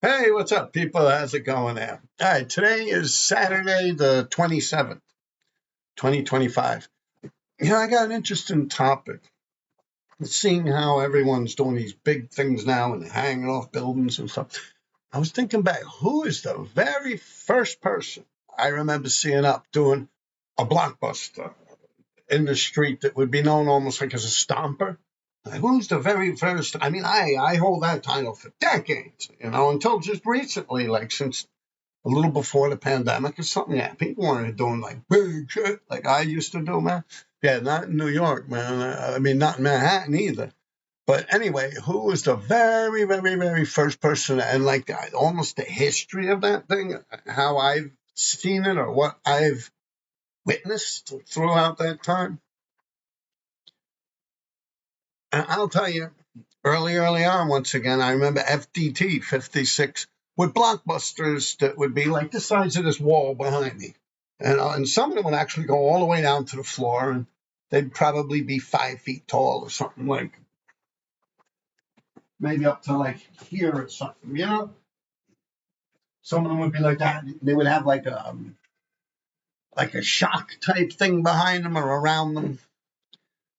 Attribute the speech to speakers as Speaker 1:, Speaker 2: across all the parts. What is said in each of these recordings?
Speaker 1: Hey, what's up, people? How's it going there? All right, today is Saturday, the 27th, 2025. I got an interesting topic. Seeing how everyone's doing these big things now and hanging off buildings and stuff. I was thinking back, who is the very first person I remember seeing up doing a blockbuster in the street that would be known almost like as a stomper? Like, who's the very first? I mean, I hold that title for decades, until just recently, like since a little before the pandemic or something. Yeah, people weren't doing like big shit like I used to do, man. Yeah, not in New York, man. I mean, not in Manhattan either. But anyway, who was the very, very, very first person and like almost the history of that thing, how I've seen it or what I've witnessed throughout that time? And I'll tell you, early on, once again, I remember FDT 56 with blockbusters that would be like the size of this wall behind me. And some of them would actually go all the way down to the floor, and they'd probably be 5 feet tall or something, like maybe up to like here or something. Some of them would be like that. They would have like a shock type thing behind them or around them,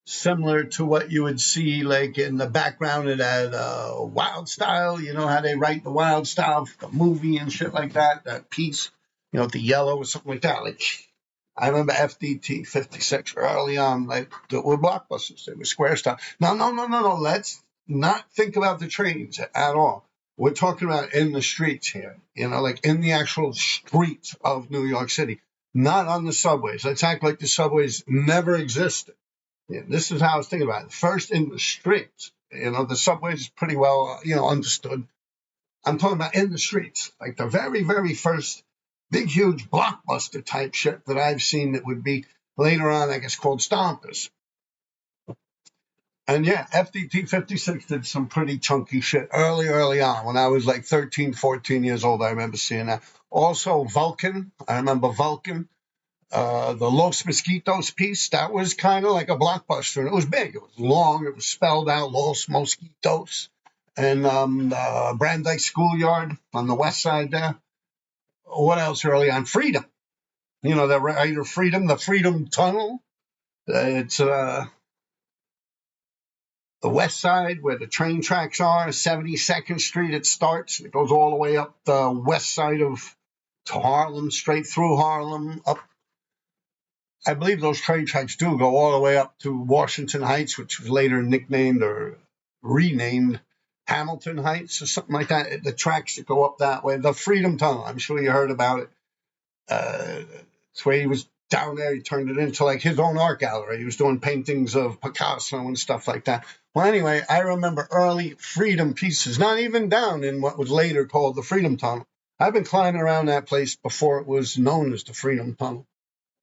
Speaker 1: similar to what you would see like in the background of that Wild Style. You know how they write the Wild Style, the movie and shit like that, that piece, the yellow or something like that. Like, I remember FDT 56 early on, like, they were blockbusters. They were square style. No, no, no, no, no. Let's not think about the trains at all. We're talking about in the streets here, like in the actual streets of New York City, not on the subways. Let's act like the subways never existed. Yeah, this is how I was thinking about it. First in the streets, the subways is pretty well, understood. I'm talking about in the streets, like the very, very first big, huge blockbuster type shit that I've seen that would be later on, I guess, called stompers. And yeah, FDT 56 did some pretty chunky shit early on when I was like 13, 14 years old. I remember seeing that. Also, Vulcan. I remember Vulcan. The Los Mosquitos piece, that was kind of like a blockbuster. And it was big. It was long. It was spelled out Los Mosquitos. And the Brandeis Schoolyard on the west side there. What else early on? Freedom. The writer Freedom, the Freedom Tunnel. It's the west side where the train tracks are, 72nd Street. It starts. It goes all the way up the west side of to Harlem, straight through Harlem, up. I believe those train tracks do go all the way up to Washington Heights, which was later nicknamed or renamed Hamilton Heights or something like that. The tracks that go up that way, the Freedom Tunnel. I'm sure you heard about it. It's where he was down there. He turned it into like his own art gallery. He was doing paintings of Picasso and stuff like that. Well, anyway, I remember early Freedom pieces, not even down in what was later called the Freedom Tunnel. I've been climbing around that place before it was known as the Freedom Tunnel.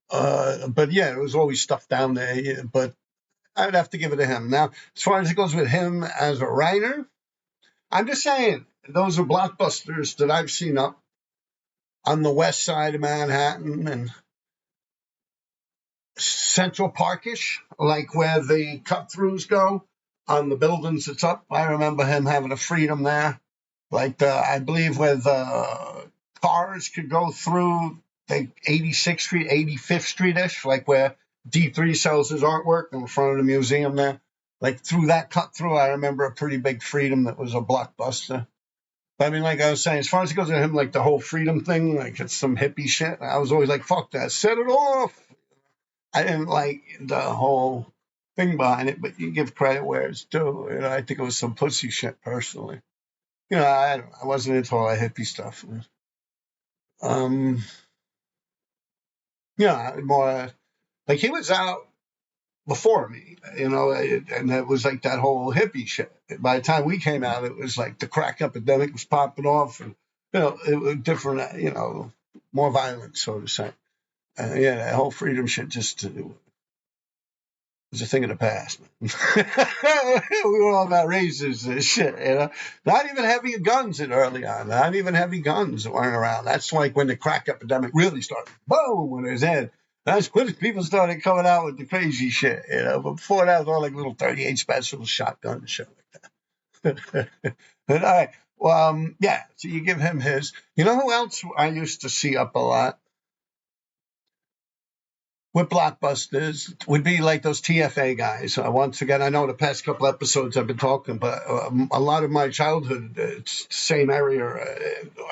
Speaker 1: But yeah, it was always stuff down there. Yeah, but I'd have to give it to him. Now, as far as it goes with him as a writer, I'm just saying those are blockbusters that I've seen up on the west side of Manhattan and Central Parkish, like where the cut throughs go on the buildings that's up. I remember him having a Freedom there, like I believe where the cars could go through the 86th Street, 85th Street ish, like where D3 sells his artwork in front of the museum there. Like through that cut through, I remember a pretty big Freedom that was a blockbuster. But I mean, like I was saying, as far as it goes to him, like the whole Freedom thing, like it's some hippie shit. I was always like, fuck that, set it off. I didn't like the whole thing behind it, but you give credit where it's due. I think it was some pussy shit personally. I wasn't into all that hippie stuff. Um, more like he was out before me, and it was like that whole hippie shit. By the time we came out, it was like the crack epidemic was popping off, and it was different, more violent, so to say. Yeah, that whole freedom shit just was a thing of the past. We were all about razors and shit. Not even heavy guns early on. Not even heavy guns weren't around. That's like when the crack epidemic really started. Boom, when it was in. That's when people started coming out with the crazy shit. But before that, it was all like little 38 special shotgun and shit like that. But all right. Yeah, so you give him his. You know who else I used to see up a lot with blockbusters would be like those TFA guys. Once again, I know the past couple episodes I've been talking, but a lot of my childhood, it's the same area.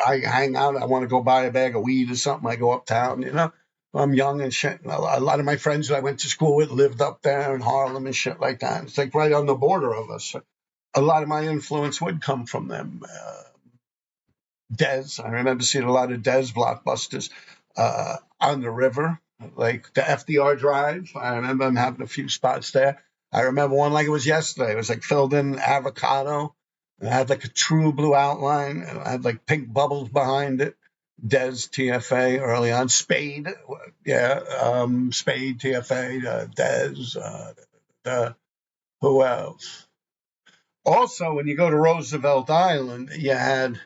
Speaker 1: I hang out. I want to go buy a bag of weed or something. I go uptown, you know. I'm young and shit. A lot of my friends that I went to school with lived up there in Harlem and shit like that. It's like right on the border of us. A lot of my influence would come from them. Des. I remember seeing a lot of Des blockbusters on the river, like the FDR Drive. I remember them having a few spots there. I remember one like it was yesterday. It was like filled in avocado. It had like a true blue outline. And it had like pink bubbles behind it. Des TFA early on. Spade, yeah, Spade TFA, Des. Who else? Also, when you go to Roosevelt Island, you had,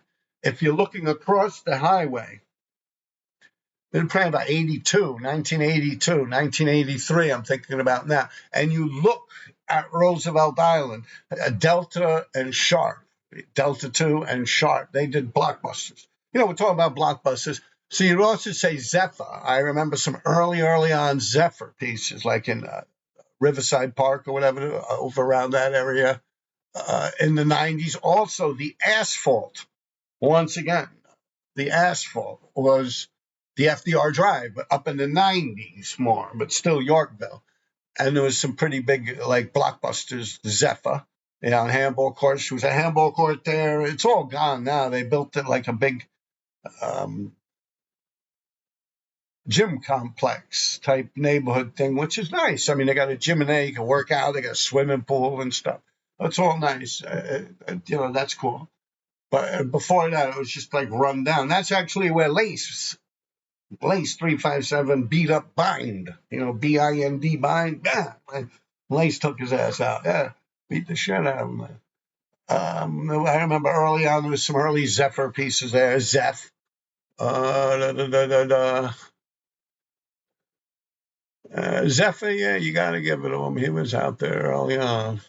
Speaker 1: if you're looking across the highway, they're probably about 1982, 1983, I'm thinking about now, and you look at Roosevelt Island, Delta and Sharp, Delta 2 and Sharp, they did blockbusters. You know, we're talking about blockbusters. So you'd also say Zephyr. I remember some early on Zephyr pieces, like in Riverside Park or whatever, over around that area. In the 90s. Also, the asphalt, once again, the asphalt was the FDR Drive, but up in the 90s more, but still Yorkville. And there was some pretty big, like, blockbusters, Zephyr, you know, handball court. There was a handball court there. It's all gone now. They built it like a big um, gym complex type neighborhood thing, which is nice. I mean, they got a gym in there. You can work out. They got a swimming pool and stuff. That's all nice. You know, that's cool. But before that, it was just like run down. That's actually where Lace 357 beat up Bind. You know, BIND Bind. Yeah, Lace took his ass out. Yeah, beat the shit out of him. I remember early on there was some early Zephyr pieces there. Zeph. Zephyr, yeah, you got to give it to him. He was out there early on.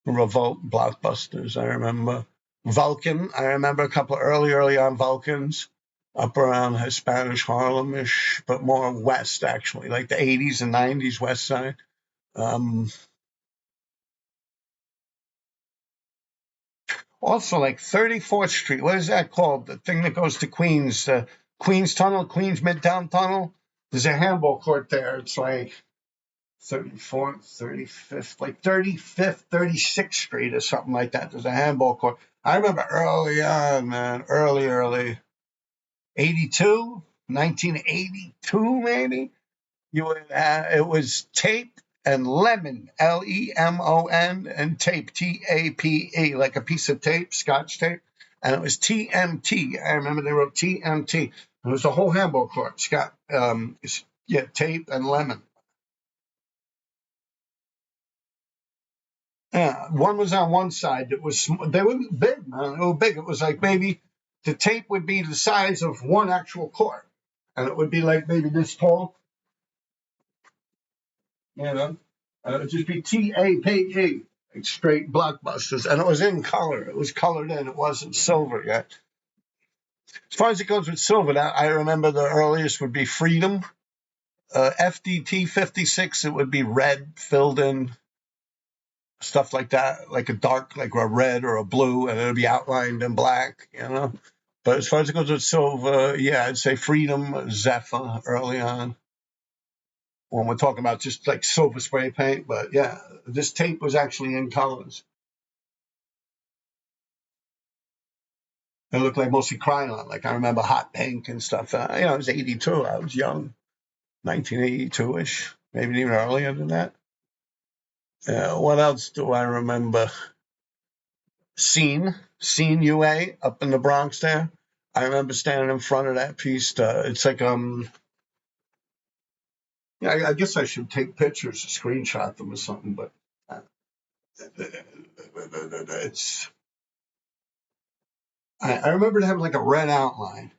Speaker 1: Revolt blockbusters, I remember. Vulcan, I remember a couple of early on Vulcans up around Spanish Harlem-ish, but more west, actually, like the 80s and 90s west side. Also, like 34th Street, what is that called? The thing that goes to Queens, Queens Tunnel, Queens Midtown Tunnel. There's a handball court there. It's like 34th, 35th, like 35th, 36th Street or something like that. There's a handball court. I remember early on, man, early, 82, 1982 maybe. You would it was Tape and Lemon, LEMON, and Tape, TAPE, like a piece of tape, Scotch tape. And it was TMT. I remember they wrote TMT. It was the whole handball court. Scott, yeah, Tape and Lemon. Yeah, one was on one side. It was they were big, man. They were big. It was like maybe the tape would be the size of one actual court, and it would be like maybe this tall. You know, it'd just be TAPE, like straight blockbusters, and it was in color. It was colored in. It wasn't silver yet. As far as it goes with silver, I remember the earliest would be Freedom, FDT 56. It would be red filled in. Stuff like that, like a dark, like a red or a blue, and it'll be outlined in black, you know. But as far as it goes with silver, yeah, I'd say Freedom, Zephyr early on. When we're talking about just like silver spray paint, but yeah, this tape was actually in colors. It looked like mostly Krylon. Like I remember Hot Pink and stuff. You know, it was 82. I was young, 1982-ish, maybe even earlier than that. What else do I remember? Scene UA up in the Bronx there. I remember standing in front of that piece. It's like yeah, I guess I should take pictures, screenshot them or something. But it's I remember it having like a red outline.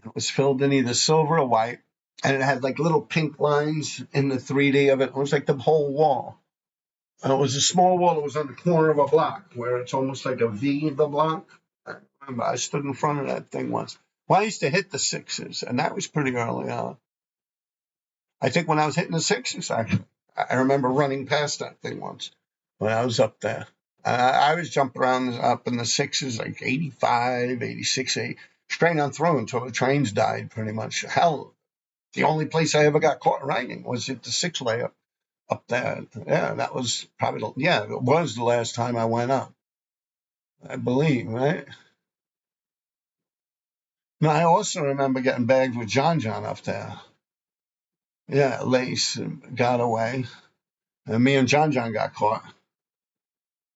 Speaker 1: It was filled in either silver or white, and it had like little pink lines in the 3D of it. It was like the whole wall. It was a small wall that was on the corner of a block where it's almost like a V, the block. remember I stood in front of that thing once. Well, I used to hit the sixes, and that was pretty early on. I think when I was hitting the sixes, actually, I remember running past that thing once when I was up there. I was jumping around up in the sixes, like 85, 86, 80, straight on through until the trains died, pretty much. Hell, the only place I ever got caught riding was at the six layup up there. Yeah, that was probably, yeah, it was the last time I went up, I believe, right? No, I also remember getting bagged with John up there. Yeah, Lace got away, and me and John got caught.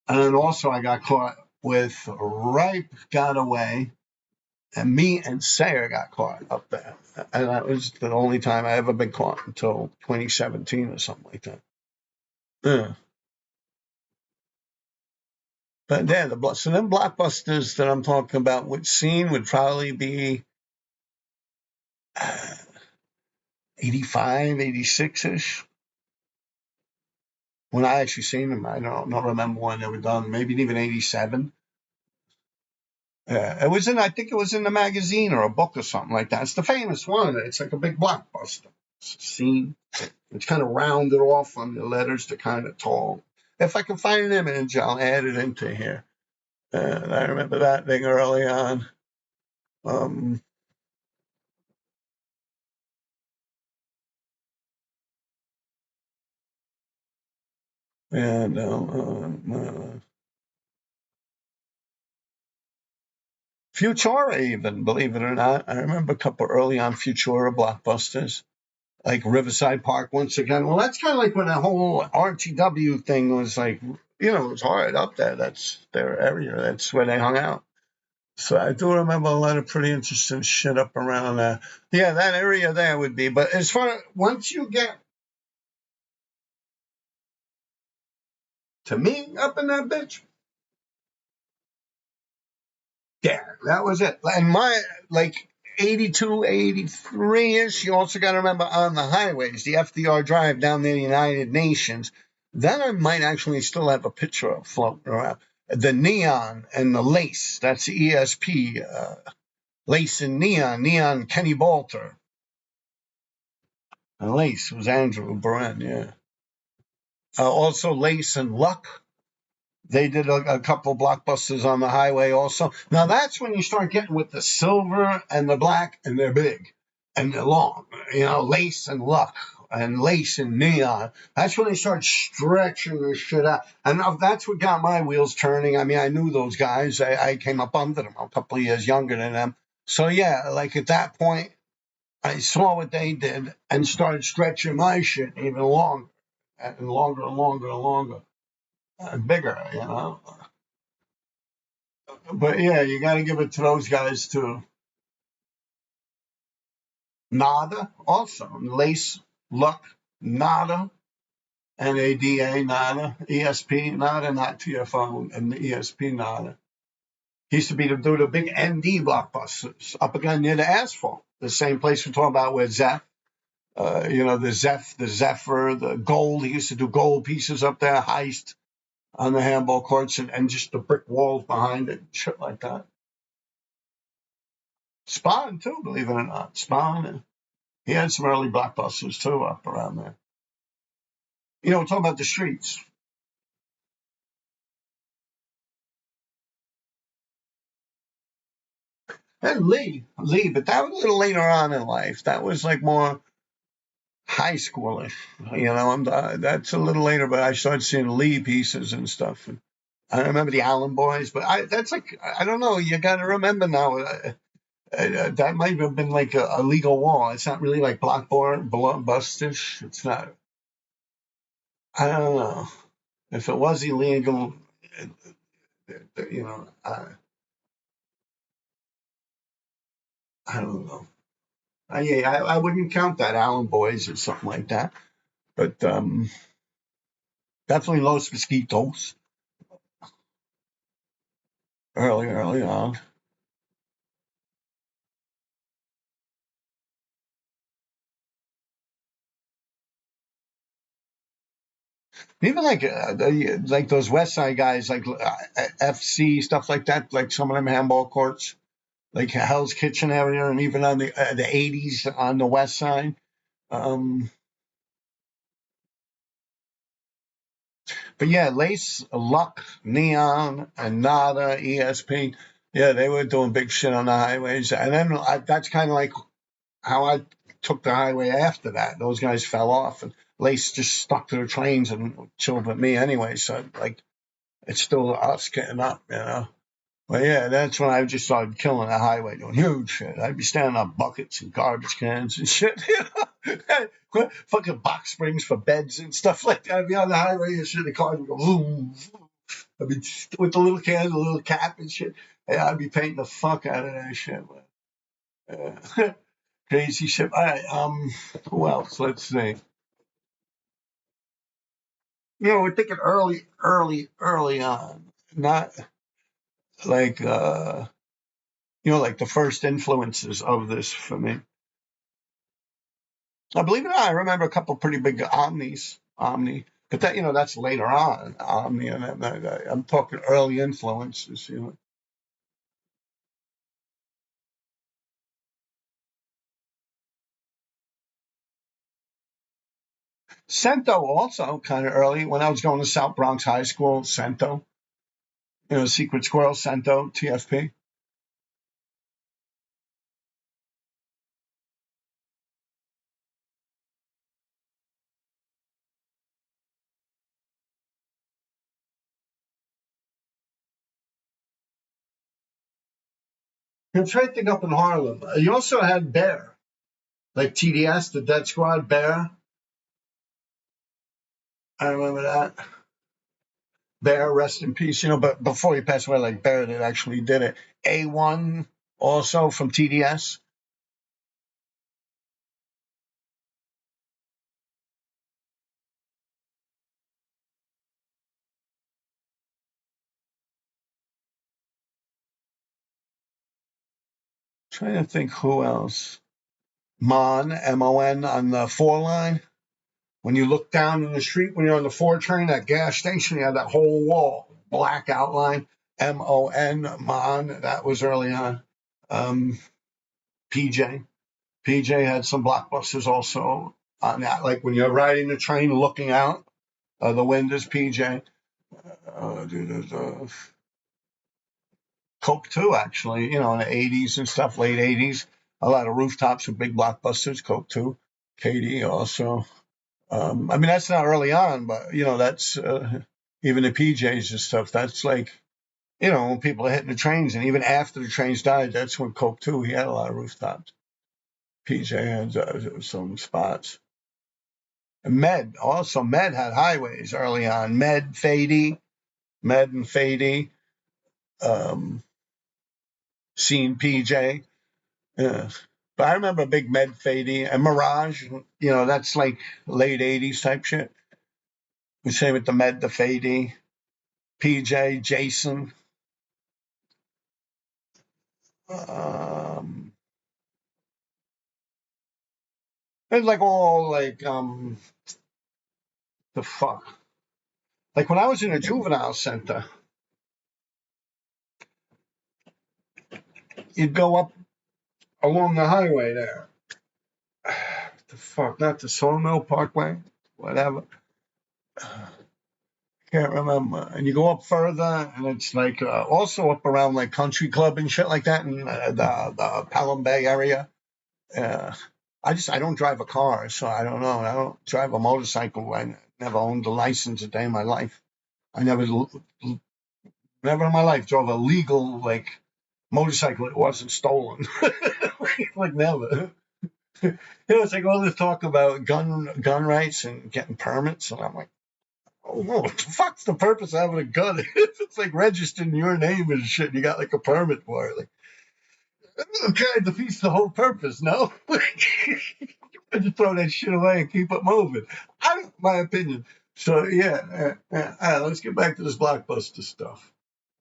Speaker 1: And then also I got caught with Ripe got away, and me and Sayer got caught up there. And that was the only time I ever been caught until 2017 or something like that. Yeah. But yeah, so them blockbusters that I'm talking about would probably be 85, 86-ish. When I actually seen them, I don't remember when they were done. Maybe even 87. Yeah, it was I think it was in the magazine or a book or something like that. It's the famous one. It's like a big blockbuster scene. It's kind of rounded off on the letters. They're kind of tall. If I can find an image, I'll add it into here. I remember that thing early on. And Futura, even, believe it or not. I remember a couple early on Futura blockbusters, like Riverside Park once again. Well, that's kind of like when the whole RTW thing was like, it was hard up there. That's their area. That's where they hung out. So I do remember a lot of pretty interesting shit up around there. Yeah, that area there would be. But as far once you get to me up in that bitch, yeah, that was it. And my, like, 82, 83-ish, you also got to remember on the highways, the FDR Drive down near the United Nations, then I might actually still have a picture of floating around. The neon and the lace, that's the ESP, lace and neon Kenny Bolter. And lace was Andrew Bren, yeah. Also lace and luck. They did a couple blockbusters on the highway also. Now that's when you start getting with the silver and the black, and they're big and they're long. Lace and luck and lace and neon. That's when they start stretching this shit out. And that's what got my wheels turning. I mean, I knew those guys. I came up under them. I'm a couple of years younger than them. So yeah, like at that point, I saw what they did and started stretching my shit even longer and longer and longer and longer and bigger. But yeah, you got to give it to those guys too. Nada, also Lace, Luck, Nada, NADA, Nada, ESP, Nada, not TFO, and the ESP, Nada. He used to be do the big ND blockbusters up again near the asphalt, the same place we're talking about with Zeph. The Zephyr, the gold. He used to do gold pieces up there, heist on the handball courts, and just the brick walls behind it, shit like that. Spawn too, believe it or not. Spawn. He had some early blockbusters too up around there. We're talking about the streets. And Lee, but that was a little later on in life. That was like more high schoolish. That's a little later, but I started seeing Lee pieces and stuff. And I remember the Allen Boys, but that's like, I don't know. You got to remember now. That might have been like a legal wall. It's not really like blockbusters. It's not. I don't know if it was illegal. You know, I, I don't know. Yeah, I wouldn't count that Allen Boys or something like that, but definitely Los Mosquitos early on. Even like like those West Side guys, like FC stuff like that, like some of them handball courts, like Hell's Kitchen area, and even on the '80s on the West Side. Um, but yeah, Lace, Luck, Neon, and Nada, ESP. Yeah, they were doing big shit on the highways, and then that's kind of like how I took the highway after that. Those guys fell off, and Lace just stuck to the trains and chilled with me anyway. So like, it's still us getting up, you know. But yeah, that's when I just started killing the highway, doing huge shit. I'd be standing on buckets and garbage cans and shit, you know, fucking box springs for beds and stuff like that. I'd be on the highway and shit. The car would go boom. I'd be with the little can, the little cap and shit. Yeah, I'd be painting the fuck out of that shit. Crazy shit. All right, who else? Let's see. You know, we're thinking early on, not like like the first influences of this for me. I believe it or not, I remember a couple pretty big Omni, but that that's later on. Omni, and I'm talking early influences. Cento also kind of early when I was going to South Bronx High School. Cento, Secret Squirrel, Cento, TFP. I'm trying to think up in Harlem. You also had Bear, like TDS, the Dead Squad. Bear, I remember that. Bear, rest in peace. But before he passed away, like Bear that actually did it. A1 also from TDS. Trying to think who else. Mon, MON on the 4 line. When you look down in the street, when you're on the 4 train, that gas station, you have that whole wall, black outline. MON, Mon, that was early on. Um, PJ. PJ had some blockbusters also on that. Like when you're riding the train looking out the windows, PJ. Coke too, actually, in the '80s and stuff, late '80s. A lot of rooftops with big blockbusters. Coke too. Katie also. I mean, that's not early on, but that's even the PJs and stuff. That's like when people are hitting the trains, and even after the trains died, that's when Coke too. He had a lot of rooftops. PJ had some spots. And Med also. Med had highways early on. Med and Fady. Um, Seen PJ. Yeah. But I remember Big Med Fady and Mirage. That's like late '80s type shit. The same with the Med, the Fady, PJ, Jason. Um, it's like all like the fuck. Like when I was in a juvenile center, you'd go up along the highway there. The fuck, not the Sawmill Parkway, whatever. Can't remember. And you go up further, and it's like also up around like Country Club and shit like that in the Pelham Bay area. Uh, I don't drive a car, so I don't know. I don't drive a motorcycle. I never owned a license a day in my life. I never in my life drove a legal like motorcycle that wasn't stolen. Like never. It's like all this talk about gun rights and getting permits, and I'm like, oh, what the fuck's the purpose of having a gun? It's like registering your name and shit. You got like a permit for it. Like, okay, it defeats the whole purpose. No, I just throw that shit away and keep it moving. My opinion. So yeah, let's get back to this blockbuster stuff.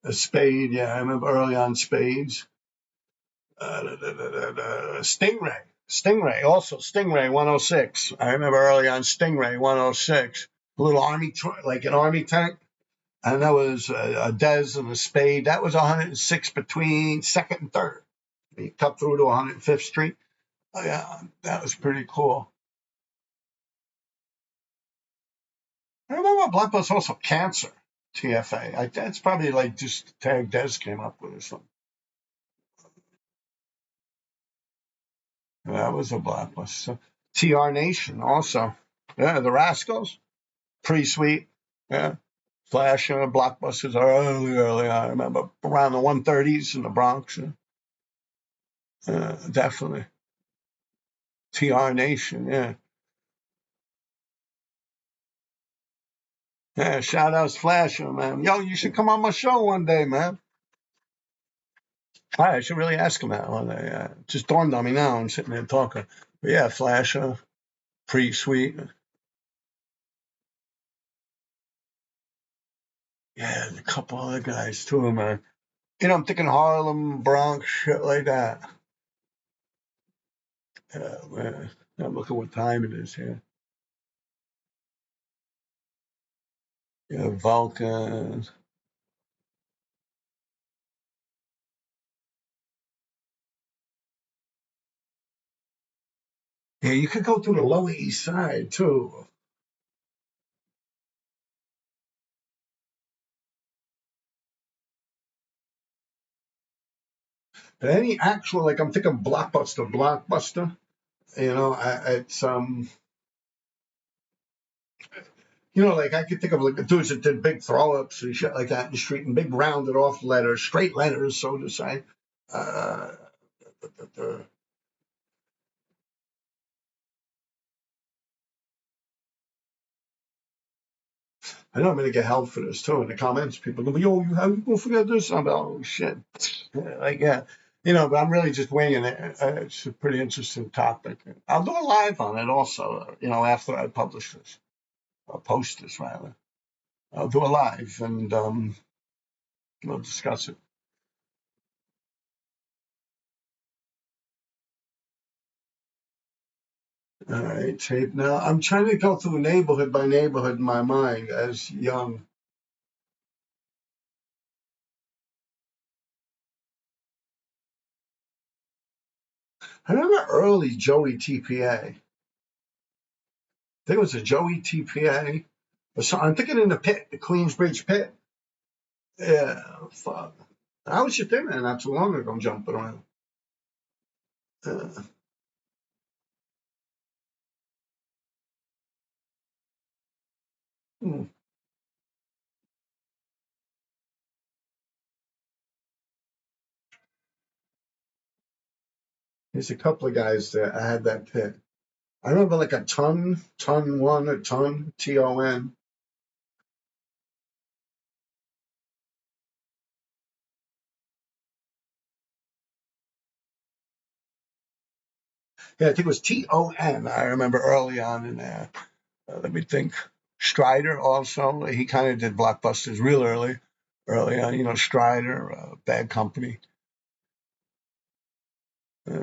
Speaker 1: A Spade, yeah, I remember early on Spades. Stingray, also Stingray 106. I remember early on Stingray 106. a little army truck, like an army tank. And that was a Dez and a Spade. That was 106 between 2nd and 3rd. You cut through to 105th Street. Oh, yeah, that was pretty cool. I remember Black was also Cancer, TFA. That's probably like just the tag Dez came up with or something. That was a blockbuster. TR Nation also. Yeah, the Rascals. Pretty sweet. Yeah. Flash blockbusters are early. I remember around the 130s in the Bronx. Definitely. TR Nation, yeah. Yeah, shout outs Flasher, man. Yo, you should come on my show one day, man. I should really ask him that one day. Just dawned on me now. I'm sitting there talking. But yeah, Flasher, pretty sweet. Yeah, a couple other guys too, man. I'm thinking Harlem, Bronx, shit like that. Yeah, man. Now look at what time it is here. Yeah, Vulcan. Yeah, you could go through the Lower East Side too. But any actual, like I'm thinking blockbuster. It's like I could think of like dudes that did big throw ups and shit like that in the street and big rounded off letters, straight letters, so to say. Uh, I know I'm going to get help for this too in the comments. People go, yo, how you going to forget this? I'm like, oh shit. Yeah. But I'm really just winging it. It's a pretty interesting topic. I'll do a live on it also, after I publish this, or post this rather. I'll do a live and we'll discuss it. All right, tape. Now I'm trying to go through neighborhood by neighborhood in my mind as young. I remember early Joey TPA. I think it was a Joey TPA. So I'm thinking in the pit, the Queensbridge pit. Yeah, fuck. I was just in there not too long ago, jumping around. Uh, hmm. There's a couple of guys that I had that pit. I remember like a ton one, a ton, TON. Yeah, I think it was TON. I remember early on in there. Let me think. Strider also. He kind of did blockbusters real early on. Strider, Bad Company. Yeah,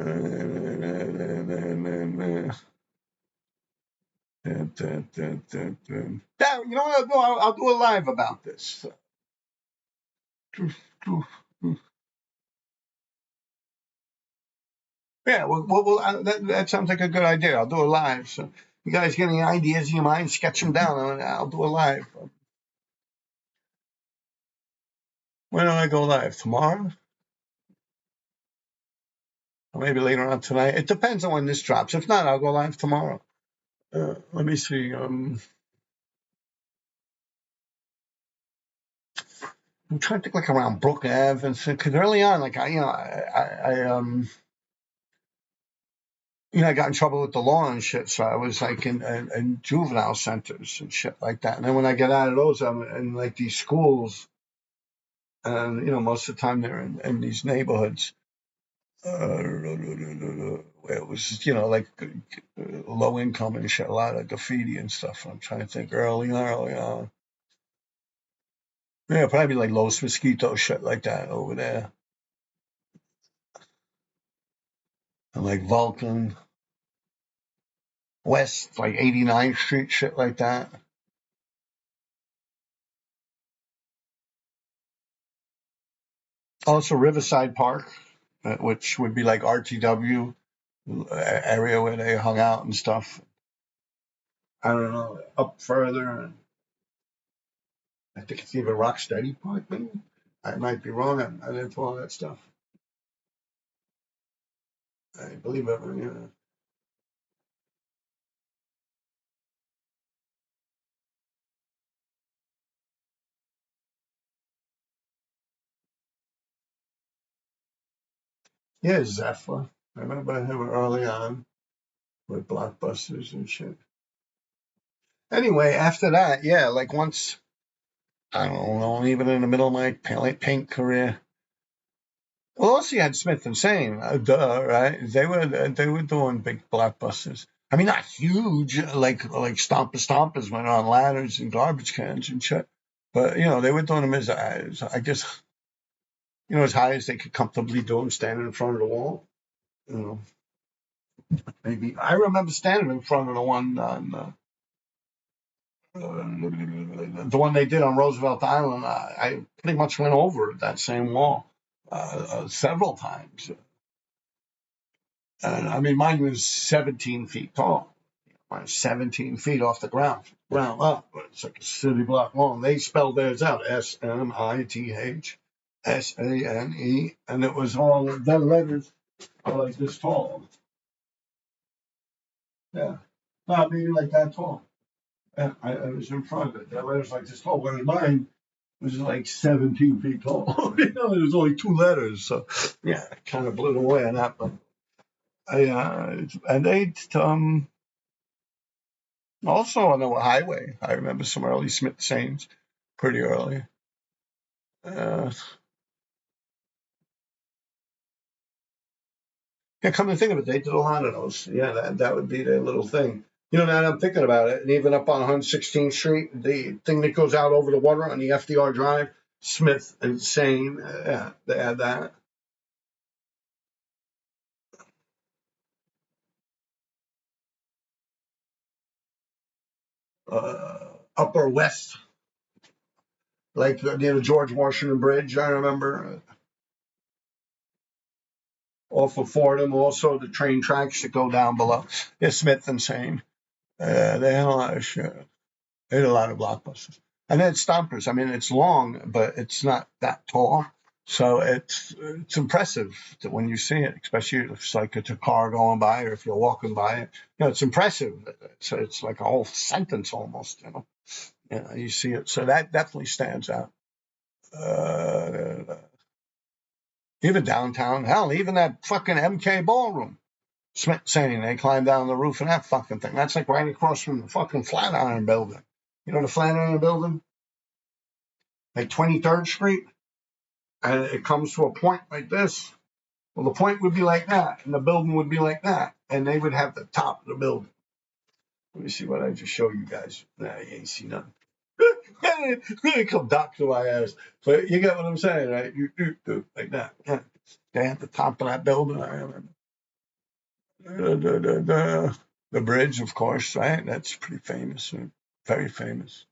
Speaker 1: you know what I'll do? I'll do a live about this. Yeah, that sounds like a good idea. I'll do a live. So you guys get any ideas in your mind? Sketch them down. I'll do a live. When do I go live? Tomorrow? Or maybe later on tonight? It depends on when this drops. If not, I'll go live tomorrow. Let me see. I'm trying to think like around Brook Ave and because early on, like I got in trouble with the law and shit, so I was like in juvenile centers and shit like that. And then when I get out of those, I'm in like these schools, and most of the time they're in these neighborhoods where it was like low income and shit, a lot of graffiti and stuff. I'm trying to think early on. Yeah, probably like Los Mosquitoes, shit like that over there, and like Vulcan. West, like 89th Street, shit like that. Also, Riverside Park, which would be like RTW area where they hung out and stuff. I don't know, up further. I think it's even Rocksteady Park, maybe. I might be wrong. I'm into all that stuff. I believe it. Yeah. Yeah, Zephyr. I remember him early on with blockbusters and shit. Anyway, after that, yeah, like once, I don't know, even in the middle of my paint career. Well, also you had Smith and Sane, duh, right? They were doing big blockbusters. I mean, not huge, like Stompers went on ladders and garbage cans and shit. But they were doing them as I guess as high as they could comfortably do them, standing in front of the wall. You know, maybe I remember standing in front of the one on the one they did on Roosevelt Island. I pretty much went over that same wall several times. And I mean, mine was 17 feet tall. Mine was 17 feet off the ground up. It's like a city block long. They spelled theirs out, SMITHSANE, and it was all the letters are like this tall. Yeah, not maybe like that tall. And I was in front of it. That letter's like this tall. Whereas mine was like 17 feet tall. There was only two letters, so yeah, I kind of blew away on that. But and they also on the highway. I remember some early Smith Sains, pretty early. Uh, yeah, come to think of it, they did a lot of those. Yeah, that would be their little thing. Now that I'm thinking about it, and even up on 116th Street, the thing that goes out over the water on the FDR Drive, Smith and Sain, yeah, they had that. Upper West, like near the George Washington Bridge, I remember. Off of Fordham, also the train tracks that go down below. It's Smith and Sain. They had a lot of shit. They had a lot of blockbusters. And then Stompers. I mean, it's long, but it's not that tall. So it's impressive that when you see it, especially if it's like it's a car going by or if you're walking by it. It's impressive. It's like a whole sentence almost. You see it. So that definitely stands out. Uh, Even downtown, hell, even that fucking MK Ballroom. Smith saying they climbed down the roof of that fucking thing. That's like right across from the fucking Flatiron building. You know the Flatiron building? Like 23rd Street? And it comes to a point like this. Well, the point would be like that, and the building would be like that, and they would have the top of the building. Let me see what I just showed you guys. Nah, you ain't see nothing. Really come dock to my ass. But you get what I'm saying, right? You do like that. Yeah. They had the top of that building. I remember. The bridge, of course, right? That's pretty famous, very famous.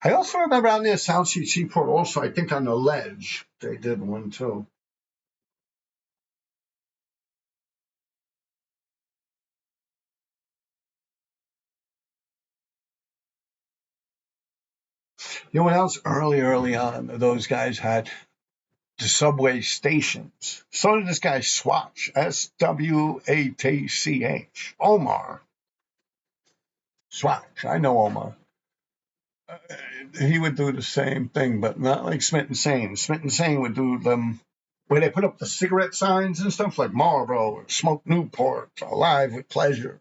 Speaker 1: I also remember on there, South Sea Seaport, also, I think on the ledge, they did one too. You know what else? Early on, those guys had the subway stations. So did this guy Swatch, Swatch, Omar. Swatch, I know Omar. He would do the same thing, but not like Smith and Sane. Smith and Sane would do them where they put up the cigarette signs and stuff like Marlboro or Smoke Newport, Alive with Pleasure,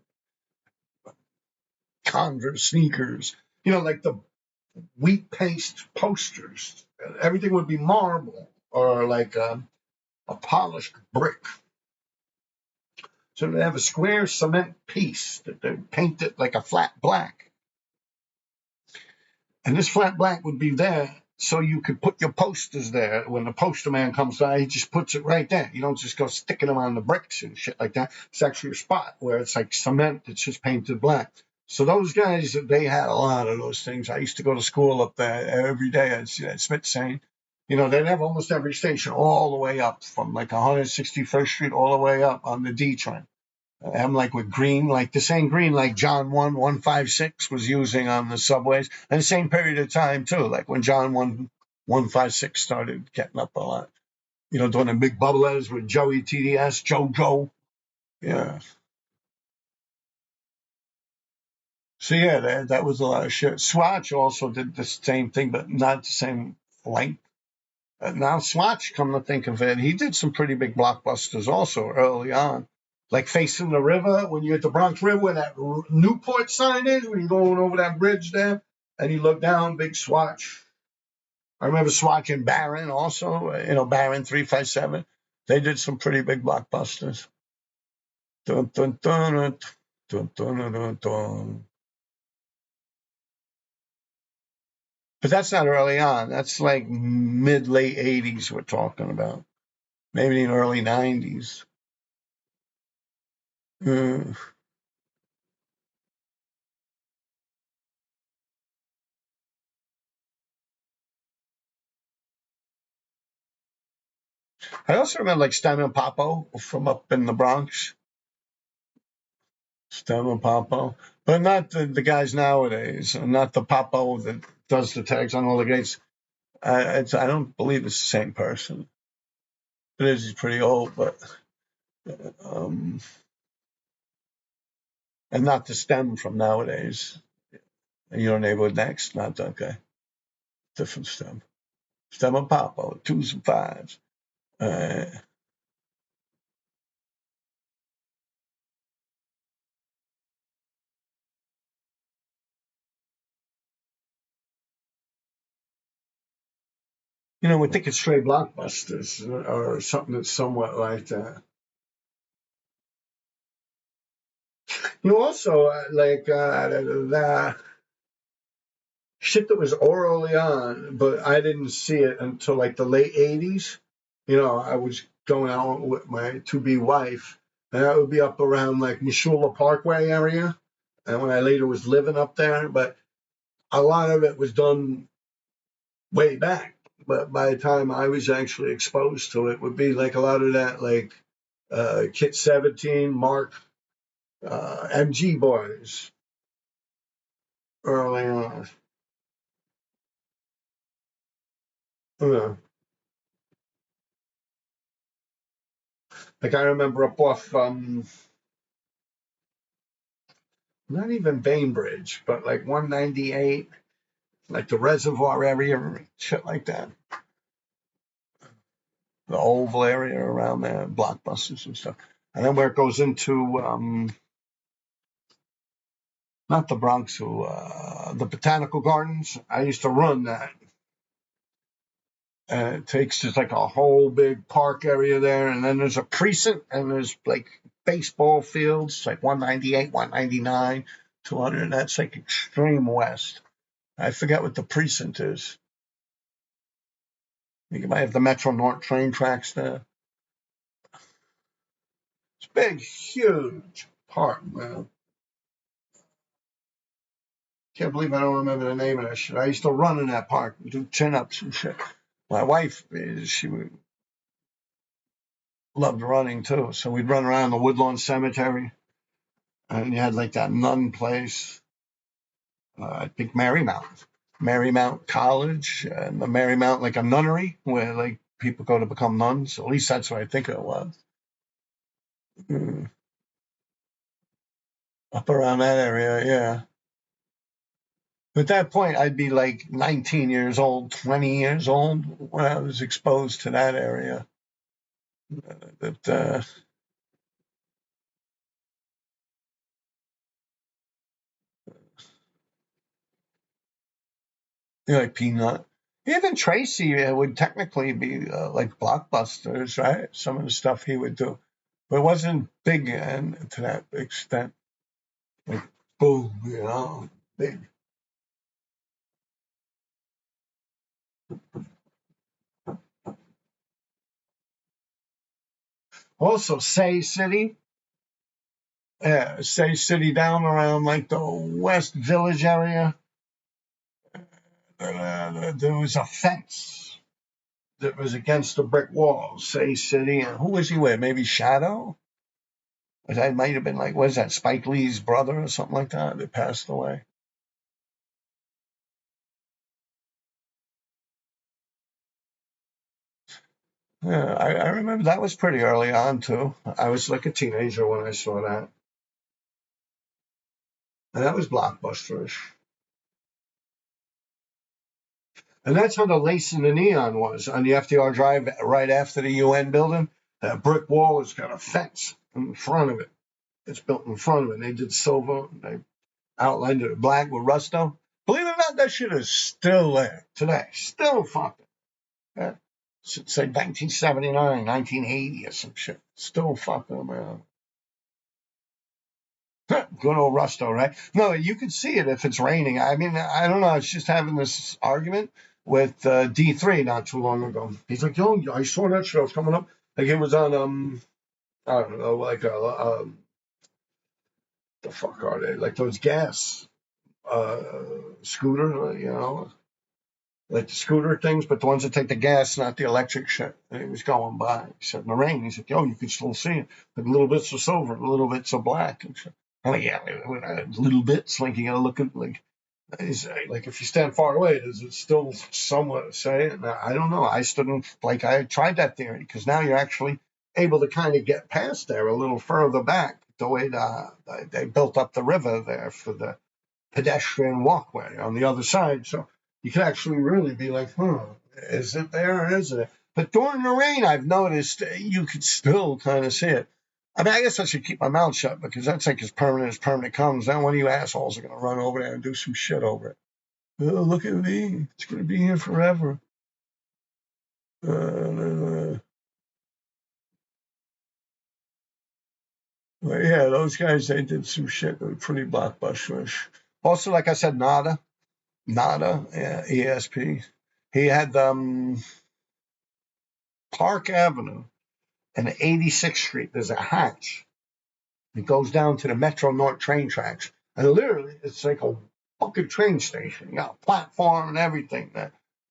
Speaker 1: Converse sneakers, like the wheat paste posters. Everything would be marble or like a polished brick. So they have a square cement piece that they paint it like a flat black. And this flat black would be there so you could put your posters there. When the poster man comes by, he just puts it right there. You don't just go sticking them on the bricks and shit like that. It's actually a spot where it's like cement that's just painted black. So those guys, they had a lot of those things. I used to go to school up there every day. I'd see that Smith saying, they'd have almost every station all the way up from like 161st Street all the way up on the D train. I'm like with green, like the same green like John 156 was using on the subways, and the same period of time too, like when John 156 started getting up a lot. Doing the big bubblers with Joey TDS, JoJo. Yeah. So yeah, that was a lot of shit. Swatch also did the same thing, but not the same length. Now Swatch, come to think of it, he did some pretty big blockbusters also early on, like Facing the River when you're at the Bronx River where that Newport sign is, when you're going over that bridge there, and you look down, big Swatch. I remember Swatch and Baron also, Baron 357. They did some pretty big blockbusters. Dun, dun, dun, dun, dun, dun, dun, dun, dun. But that's not early on. That's like mid late 80s we're talking about. Maybe in early 90s. Mm. I also remember like Stem and Popo from up in the Bronx. Stem and Popo. But not the guys nowadays. Not the Popo that does the tags on all the gates. I don't believe it's the same person. It is, he's pretty old, but um, and not the Stem from nowadays. And your neighborhood next, not that guy. Different Stem. Stem and Popo, twos and fives. Uh, we think it's stray blockbusters or something that's somewhat like that. Also like the shit that was orally on, but I didn't see it until like the late 80s. I was going out with my to-be wife, and that would be up around like Mishula Parkway area. And when I later was living up there, but a lot of it was done way back. But by the time I was actually exposed to it, would be like a lot of that, like Kit 17, Mark, MG boys early on. Yeah. Like I remember up off, not even Bainbridge, but like 198, like the reservoir area, shit like that. The oval area around there, blockbusters and stuff. And then where it goes into, not the Bronx, the Botanical Gardens. I used to run that. And it takes just like a whole big park area there. And then there's a precinct and there's like baseball fields, like 198, 199, 200. That's like extreme west. I forget what the precinct is. You might have the Metro North train tracks there. It's a big, huge park, man. Can't believe I don't remember the name of that shit. I used to run in that park and do chin-ups and shit. My wife, she loved running too. So we'd run around the Woodlawn Cemetery. And you had like that nun place. I think Marymount College, and the Marymount, like a nunnery where like people go to become nuns. At least that's what I think it was. Mm. Up around that area, yeah. At that point, I'd be like 19 years old, 20 years old when I was exposed to that area. That like Peanut. Even Tracy would technically be like blockbusters, right? Some of the stuff he would do, but it wasn't big and to that extent. Like boom, big. Also, Say City. Yeah, say city down around like the West Village area. There was a fence that was against the brick wall. Say city, and who was he with? Maybe Shadow. That might have been like, what is that? Spike Lee's brother or something like that that passed away. Yeah, I remember that was pretty early on too. I was like a teenager when I saw that, and that was blockbusters. And that's where the lace in the neon was on the FDR Drive, right after the UN building. That brick wall has got a fence in front of it. It's built in front of it. And they did silver. They outlined it black with rusto. Believe it or not, that shit is still there today. Still fucking. Yeah. It's like 1979, 1980 or some shit. Still fucking around. Good old Rusto, right? No, you can see it if it's raining. I mean, I don't know. I was just having this argument with D3 not too long ago. He's like, yo, I saw that show coming up. Like it was on, I don't know, like, the fuck are they? Like those gas uh, scooter, like the scooter things, but the ones that take the gas, not the electric shit. And he was going by. He said, in the rain, he said, yo, you can still see it. Like little bits of silver, little bits of black. And shit. I'm like, yeah, little bits. Like you got to look at, like if you stand far away, does it still somewhat say it? I don't know. I stood in, like, I tried that theory because now you're actually able to kind of get past there a little further back the way they built up the river there for the pedestrian walkway on the other side. So you can actually really be like, is it there or isn't it? But during the rain, I've noticed you could still kind of see it. I mean, I guess I should keep my mouth shut because that's like as permanent comes. Then one of you assholes are going to run over there and do some shit over it. Oh, look at me. It's going to be here forever. But yeah, those guys, they did some shit that were pretty blockbusterish. Also, like I said, Nada, yeah, ESP. He had Park Avenue and 86th Street. There's a hatch. It goes down to the Metro North train tracks. And literally, it's like a fucking train station. You got a platform and everything.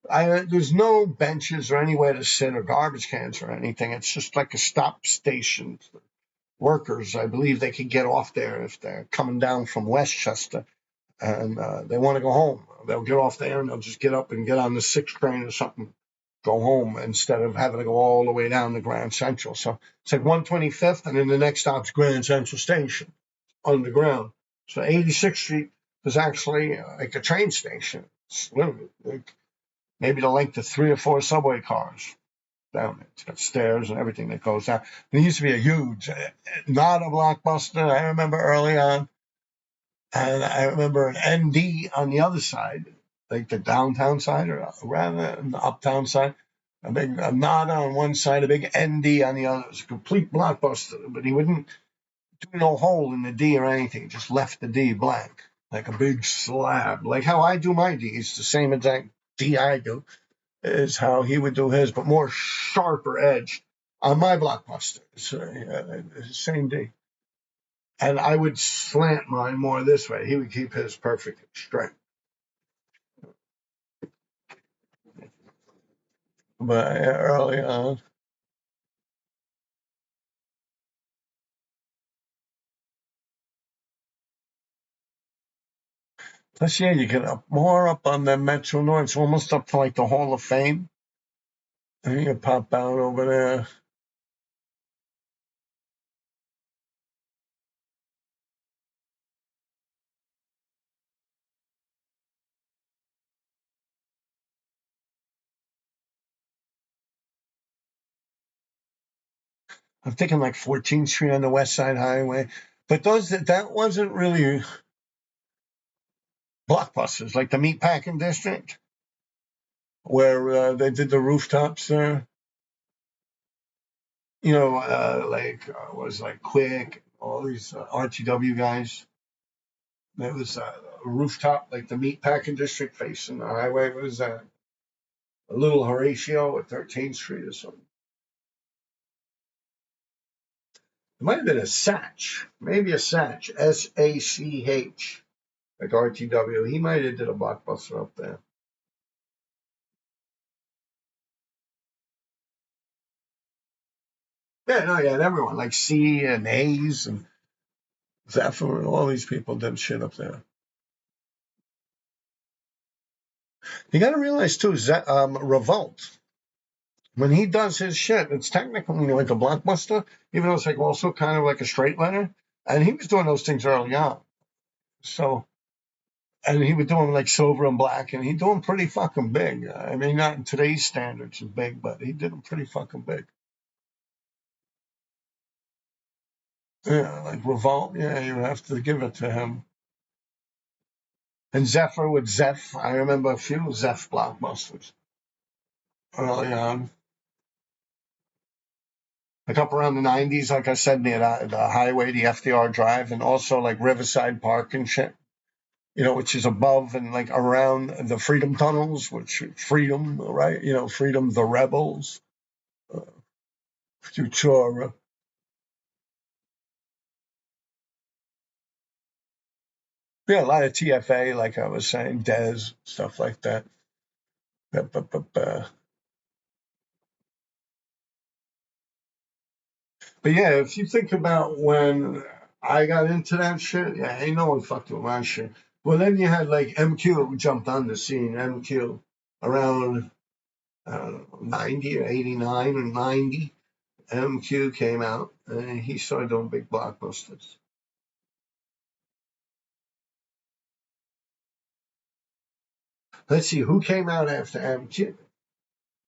Speaker 1: There's no benches or anywhere to sit or garbage cans or anything. It's just like a stop station for workers. I believe they can get off there if they're coming down from Westchester and they want to go home. They'll get off there and they'll just get up and get on the 6th train or something, go home instead of having to go all the way down to Grand Central. So it's like 125th, and then the next stop's Grand Central Station underground. So 86th Street is actually like a train station. It's literally like maybe the length of 3 or 4 subway cars down there. It's got stairs and everything that goes down. It used to be a huge, not a blockbuster. I remember early on. And I remember an ND on the other side, like the downtown side, or rather the uptown side. A big Nada on one side, a big ND on the other. It was a complete blockbuster, but he wouldn't do no hole in the D or anything. He just left the D blank, like a big slab. Like how I do my D. It's the same exact D I do, is how he would do his, but more sharper edge on my blockbuster. It's the same D. And I would slant mine more this way. He would keep his perfect straight. But early on, plus yeah, you get up more up on the Metro North. It's almost up to like the Hall of Fame. And you can pop out over there. I'm thinking like 14th Street on the West Side Highway. But that wasn't really blockbusters, like the Meatpacking District, where they did the rooftops there. Was like Quick, all these RTW guys. There was a rooftop, like the Meatpacking District facing the highway. What is that? A little Horatio at 13th Street or something. It might have been a Satch, maybe a Satch, SACH, like RTW. He might have did a blockbuster up there. Yeah, no, yeah, and everyone like C and A's and Zephyr, all these people did shit up there. You got to realize too, Revolt, when he does his shit, it's technically like a blockbuster, even though it's like also kind of like a straight letter. And he was doing those things early on. So, and he would do them like silver and black, and he do them pretty fucking big. I mean, not in today's standards of big, but he did them pretty fucking big. Yeah, like Revolt, yeah, you have to give it to him. And Zephyr with Zeph, I remember a few Zeph blockbusters early on. Like up around the 90s, like I said, near the highway, the FDR Drive, and also like Riverside Park and shit, which is above and like around the Freedom Tunnels, which Freedom, right? Freedom, the Rebels, Futura. Yeah, a lot of TFA, like I was saying, Dez, stuff like that. But yeah, if you think about when I got into that shit, yeah, ain't no one fucked with my shit. Well, then you had like MQ who jumped on the scene, MQ, around, I don't know, 90 or 89 or 90. MQ came out and he started doing big blockbusters. Let's see, who came out after MQ?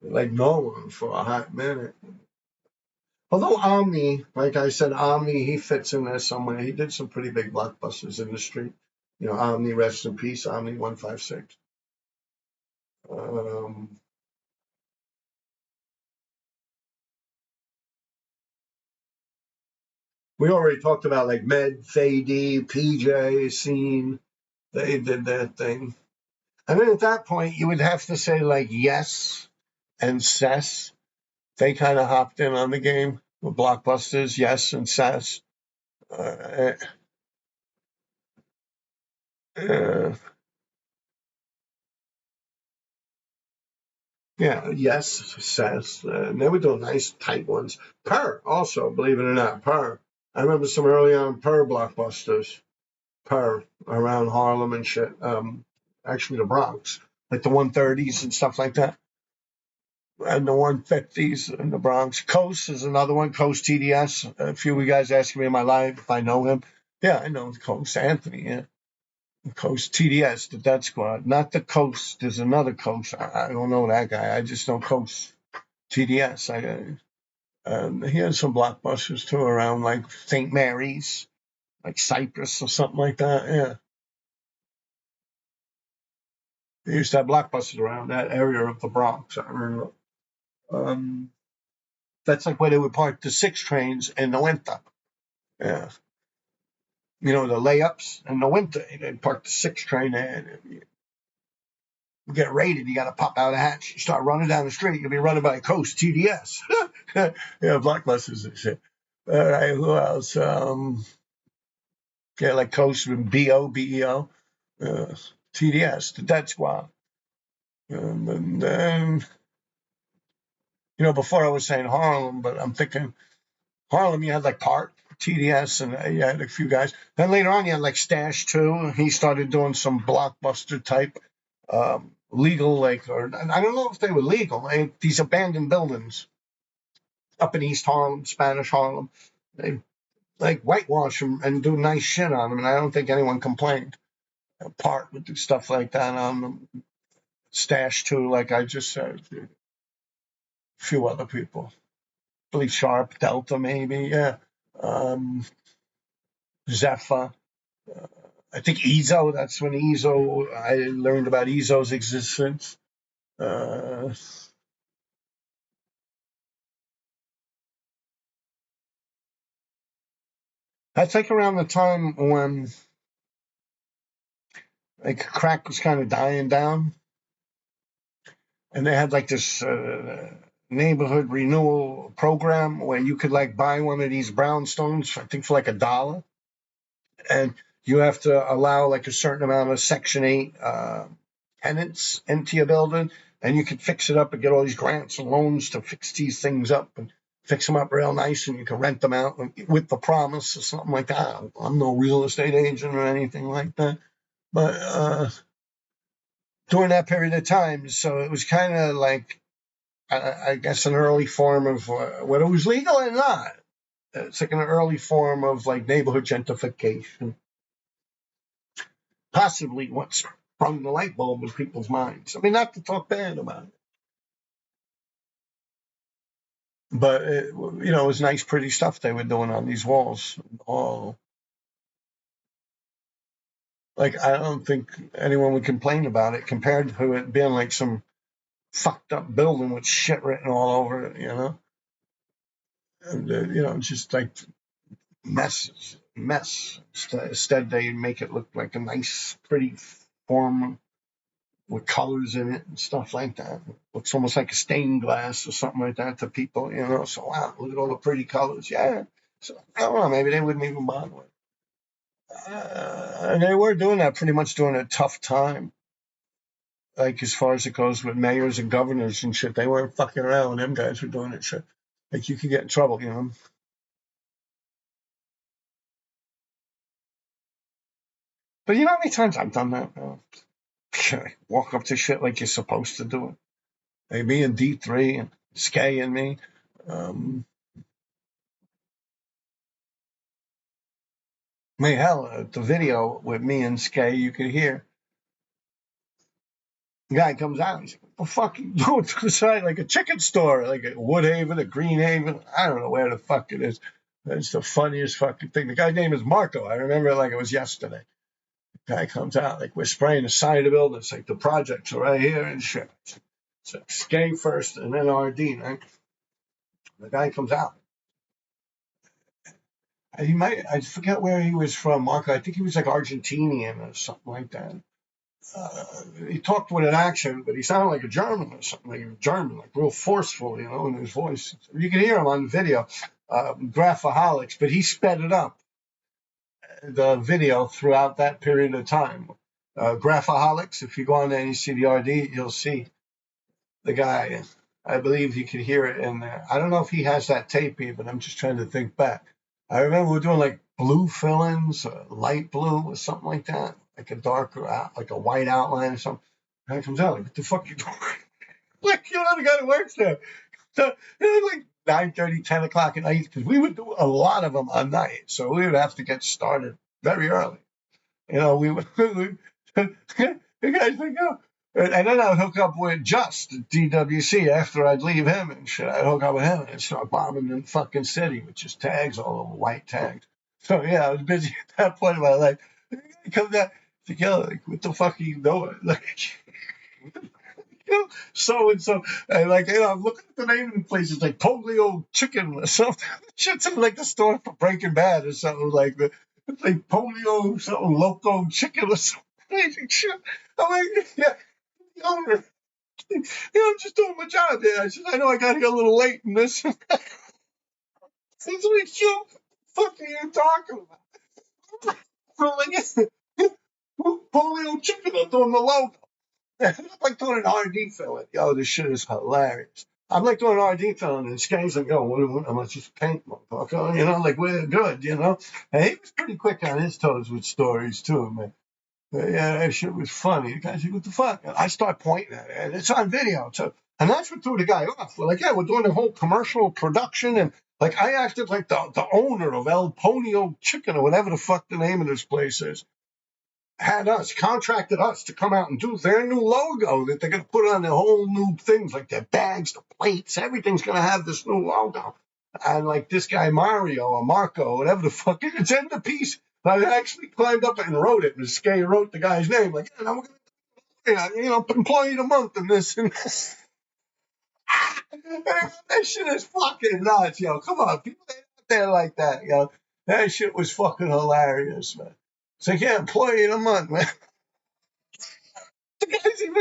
Speaker 1: Like no one for a hot minute. Although Omni, like I said, Omni, he fits in there somewhere. He did some pretty big blockbusters in the street. Omni, rest in peace, Omni 156. Um, we already talked about like Med, Fady, PJ, Scene. They did that thing. And then at that point, you would have to say like Yes and Cess. They kind of hopped in on the game with blockbusters, Yes and Cess. Uh, uh, yeah, Yes, Cess. And they were doing nice tight ones. Per, also, believe it or not, Per. I remember some early on Per blockbusters. Per around Harlem and shit. Actually, the Bronx, like the 130s and stuff like that, and the 150s in the Bronx. Coast is another one. Coast TDS. A few of you guys asking me in my life if I know him. Yeah, I know Coast Anthony. Yeah, Coast TDS, the Dead Squad. Not the Coast. There's another Coast. I don't know that guy. I just know Coast TDS. He had some blockbusters too around like St. Mary's, like Cypress or something like that. Yeah. They used to have blockbusters around that area of the Bronx. I remember. Um, that's like where they would park the 6 trains in the winter. Yeah. The layups in the winter. They'd park the 6 train there. And you get raided, you got to pop out a hatch. You start running down the street, you'll be running by a Coast TDS. Yeah, blockbusters and shit. All right, who else? Yeah, like Coast and BO. TDS, the Dead Squad. And then, before I was saying Harlem, but I'm thinking Harlem, you had like Park, TDS, and you had a few guys. Then later on, you had like Stash too. He started doing some blockbuster type, legal, like, or I don't know if they were legal. These abandoned buildings up in East Harlem, Spanish Harlem. They like whitewash them and do nice shit on them, and I don't think anyone complained. Park would do stuff like that on them. Stash too, like I just said. A few other people. I believe Sharp, Delta, maybe, yeah. Zephyr. I think Ezo, that's when I learned about Ezo's existence. Uh, that's like around the time when like crack was kind of dying down, and they had like this neighborhood renewal program where you could like buy one of these brownstones, I think for like $1, and you have to allow like a certain amount of Section 8 tenants into your building, and you can fix it up and get all these grants and loans to fix these things up and fix them up real nice, and you can rent them out with the promise or something like that. I'm no real estate agent or anything like that, but during that period of time, so it was kind of like, I guess, an early form of whether it was legal or not. It's like an early form of like neighborhood gentrification, possibly what sprung the light bulb in people's minds. I mean, not to talk bad about it, but it was nice, pretty stuff they were doing on these walls. Oh, like I don't think anyone would complain about it compared to it being like some fucked up building with shit written all over it. And just like mess. Instead, they make it look like a nice, pretty form with colors in it and stuff like that. It looks almost like a stained glass or something like that to people. So wow, look at all the pretty colors. Yeah. So I don't know. Maybe they wouldn't even bother with it. And they were doing that pretty much during a tough time. Like as far as it goes with mayors and governors and shit, they weren't fucking around when them guys were doing it shit. Like you could get in trouble. But you know how many times I've done that? Walk up to shit like you're supposed to do it. Like me and D3 and SCAE and me. Hell, the video with me and SCAE, you could hear. The guy comes out, he's like, what the fuck are you doing to the side? Like a chicken store, like a Woodhaven, a Greenhaven. I don't know where the fuck it is. It's the funniest fucking thing. The guy's name is Marco. I remember it like it was yesterday. The guy comes out, like we're spraying the side of the building. It's like the projects are right here and shit. It's like SCAE first and then RD, right? The guy comes out. I forget where he was from, Marco. I think he was like Argentinian or something like that. He talked with an accent, but he sounded like a German or something, like real forceful, in his voice. You can hear him on the video, Graphaholics, but he sped it up, the video, throughout that period of time. Graphaholics, if you go on there and you see the RD, you'll see the guy. I believe you could hear it in there. I don't know if he has that tape even. I'm just trying to think back. I remember we were doing like blue fill-ins, light blue or something like that, like a darker, like a white outline or something. And it comes out like, what the fuck are you doing? Like, the guy that works there. So it was like 9:30, 10 o'clock at night, because we would do a lot of them at night. So we would have to get started very early. We would, the guy's like, and then I would hook up with Just DWC after I'd leave him and shit. I'd hook up with him and start bombing in fucking city with just tags all over, white tags. So yeah, I was busy at that point in my life. He comes out together, like, what the fuck are you doing? Like, so and so, and like, I'm looking at the name of the place. It's like Polio Chicken or something. Shit's like the store for Breaking Bad or something like that. It's like Polio something Loco Chicken or something crazy shit. I'm like, yeah, the owner. I'm just doing my job there. I said, I know I got here a little late in this. He's like, you fuck are you talking about? I'm like, Polio Chicken, I'm doing the logo. I'm like doing an RD filling. This shit is hilarious. I'm like doing an RD filling, and SCAE's like, I'm gonna just paint, motherfucker. Like, we're good, And he was pretty quick on his toes with stories, too, man. Yeah, that shit was funny. The guy's like, what the fuck? I start pointing at it, and it's on video. And that's what threw the guy off. We're like, yeah, we're doing a whole commercial production, and like I acted like the owner of El Ponio Chicken or whatever the fuck the name of this place is. Contracted us to come out and do their new logo that they're going to put on their whole new things, like their bags, the plates, everything's going to have this new logo. And like this guy Mario or Marco, whatever the fuck, it's in the piece. I actually climbed up and wrote it, and SCAE wrote the guy's name. Like, I'm going to, employee of the month and this and this. That shit is fucking nuts, Come on, people ain't out there like that, That shit was fucking hilarious, man. It's like, yeah, employee of the month, man. The guy's even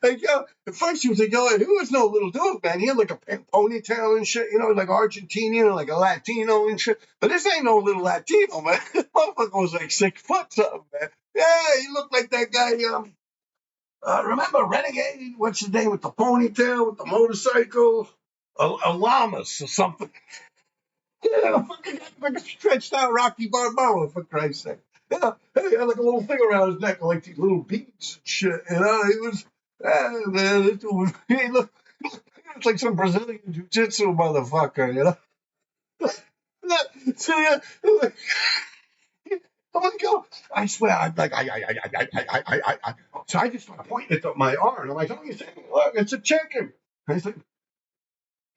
Speaker 1: Like, yo, at first he was like, yo, he was no little dude, man. He had like a ponytail and shit, like Argentinian, like a Latino and shit. But this ain't no little Latino, man. This motherfucker was like 6 foot something, man. Yeah, he looked like that guy, remember Renegade? What's his name with the ponytail, with the motorcycle? A Llamas or something. Yeah, fucking stretched out Rocky Balboa, for Christ's sake. Yeah, he had like a little thing around his neck, like these little beads and shit. He was, man, he looked like some Brazilian jiu-jitsu motherfucker, So, yeah, I'm like, yo, I swear, I'm like, so I just started pointing at my arm. I'm like, oh, you think, look, it's a chicken. And he's like,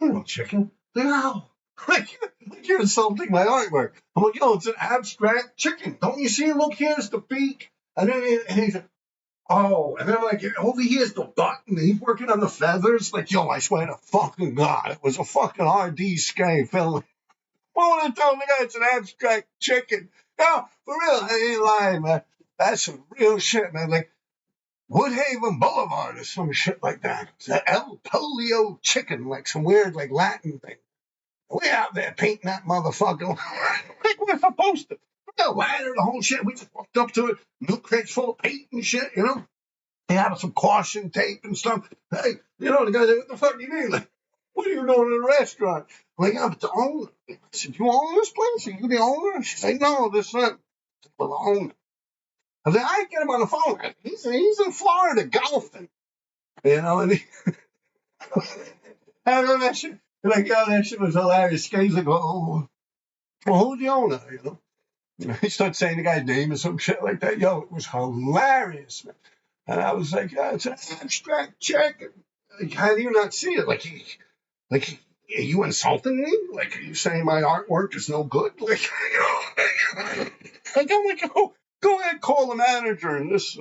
Speaker 1: no chicken. No. Like you're insulting my artwork. I'm like, yo, it's an abstract chicken. Don't you see? Look, here's the beak. And then he's like, oh. And then I'm like, over here's the butt. And he's working on the feathers. Like, yo, I swear to fucking God, it was a fucking RD SCAE film. Why would I tell the guy it's an abstract chicken? No, for real, I ain't lying, man. That's some real shit, man. Like, Woodhaven Boulevard or some shit like that. It's an El Polio chicken, like some weird, like Latin thing. We out there painting that motherfucker like we're supposed to. The ladder, the whole shit. We just walked up to it, milk crates full of paint and shit, They had some caution tape and stuff. Hey, the guy said, what the fuck do you mean? Like, what are you doing in a restaurant? I'm like, yeah, but the owner. I said, you own this place? Are you the owner? She's like, no, this is the owner. I said, I get him on the phone. He's in Florida golfing. And he, I know that shit. Like, yo, that shit was hilarious. He's like, oh, well, who's the owner? He started saying the guy's name or some shit like that. Yo, it was hilarious, man. And I was like, it's an abstract chicken. Like, how do you not see it? Like, are you insulting me? Like, are you saying my artwork is no good? Like, I'm like, oh, go ahead, call the manager and this.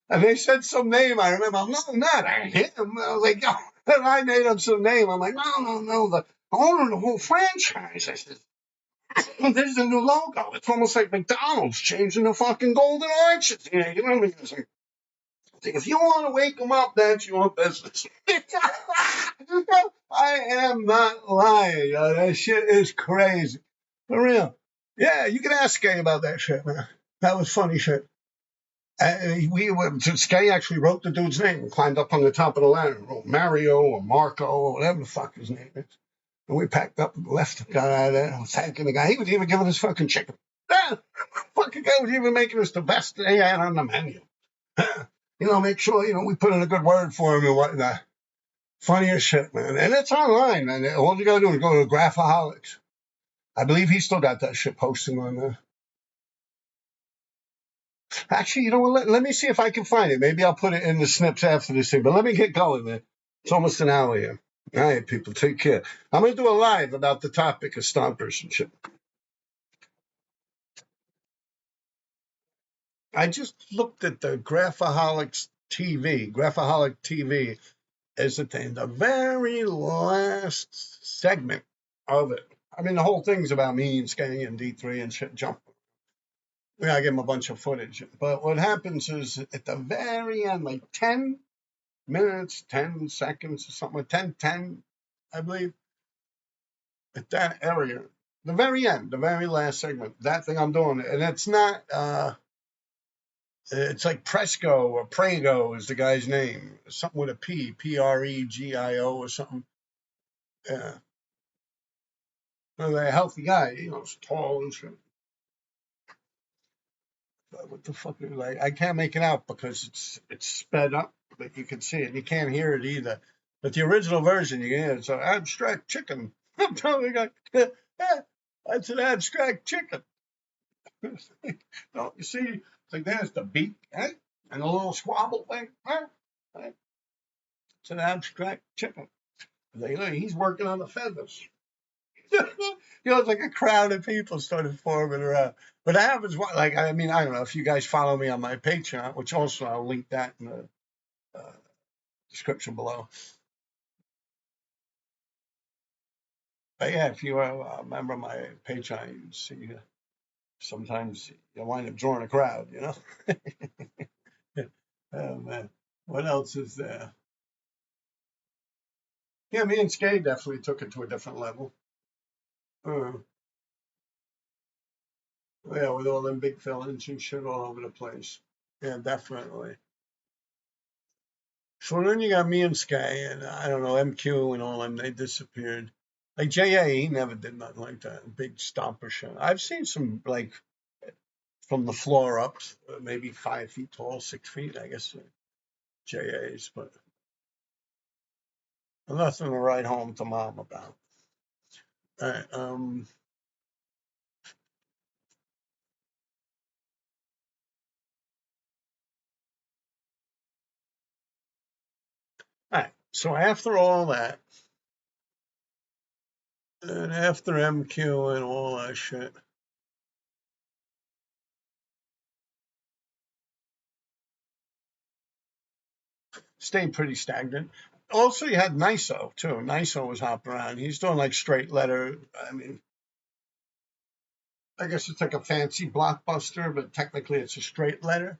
Speaker 1: And they said some name. I remember, no, not him. I was like, yo, and I made up some name. I'm like, no, the owner of the whole franchise. I said, there's a new logo. It's almost like McDonald's changing the fucking golden arches. Yeah, you know what I mean? If you want to wake them up, that's your business. I am not lying. That shit is crazy. For real. Yeah, you can ask SCAE about that shit, man. That was funny shit. SCAE actually wrote the dude's name and climbed up on the top of the ladder and wrote Mario or Marco or whatever the fuck his name is. And we packed up and left the guy out of there. I was thanking the guy. He was even giving us fucking chicken. Fucking guy was even making us the best they had on the menu. Make sure, we put in a good word for him and whatnot. Funniest shit, man. And it's online, man. All you gotta do is go to Graffaholics. I believe he still got that shit posting on there. Actually, you know what? Let me see if I can find it. Maybe I'll put it in the snips after this thing. But let me get going, man. It's almost an hour here. All right, people, take care. I'm going to do a live about the topic of stompers and shit. I just looked at the Graphaholics TV. Graphaholic TV is the thing. The very last segment of it. I mean, the whole thing's about me and SCAE and D3 and shit jumping. We gotta give him a bunch of footage. But what happens is at the very end, like 10 minutes, 10 seconds or something, 10, I believe, at that area, the very end, the very last segment, that thing I'm doing, and it's not, it's like Presco or Prego is the guy's name, something with a P, Pregio or something. Yeah. A healthy guy, he's tall and shit. What the fuck? Like, I can't make it out because it's sped up, but you can see it. You can't hear it either. But the original version, you can hear it. So abstract chicken. I'm telling you, that's an abstract chicken. Don't you see? It's like there's the beak, and a little squabble thing. It's an abstract chicken. He's working on the feathers. It's like a crowd of people started forming around. But that happens, I don't know if you guys follow me on my Patreon, which also I'll link that in the description below. But yeah, if you are a member of my Patreon, you see sometimes you wind up drawing a crowd, Oh, man. What else is there? Yeah, me and SCAE definitely took it to a different level. Uh, yeah, with all them big fillings and shit all over the place. Yeah, definitely. So then you got me and SCAE, and I don't know, MQ and all them, they disappeared. Like JA, he never did nothing like that. Big stomper shit. I've seen some, like, from the floor up, maybe 5 feet tall, 6 feet, I guess, JAs, but nothing to write home to mom about. All right, all right. So after all that, and after MQ and all that shit, stayed pretty stagnant. Also, you had NYSO too. NYSO was hopping around. He's doing like straight letter. I mean, I guess it's like a fancy blockbuster, but technically it's a straight letter.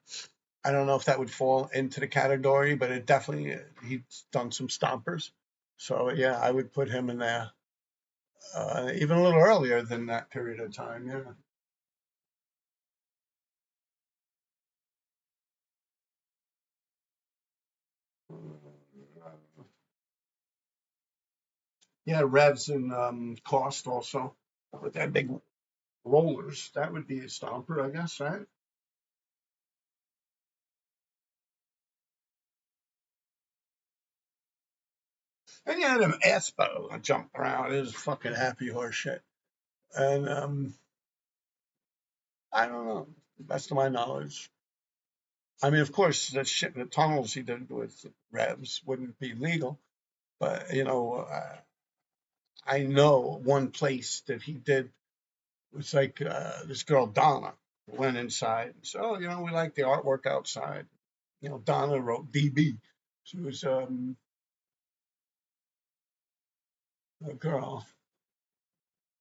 Speaker 1: I don't know if that would fall into the category, but it definitely, he's done some stompers. So yeah, I would put him in there, even a little earlier than that period of time. Yeah. Yeah, revs and cost also with that big rollers. That would be a stomper, I guess, right? And yeah, them Espo jump around. It was fucking happy horse shit. And I don't know, the best of my knowledge. I mean, of course, that shit in the tunnels he did with revs wouldn't be legal, but I know one place that he did. It's like this girl Donna went inside and said, "Oh, we like the artwork outside." Donna wrote DB. She was a girl.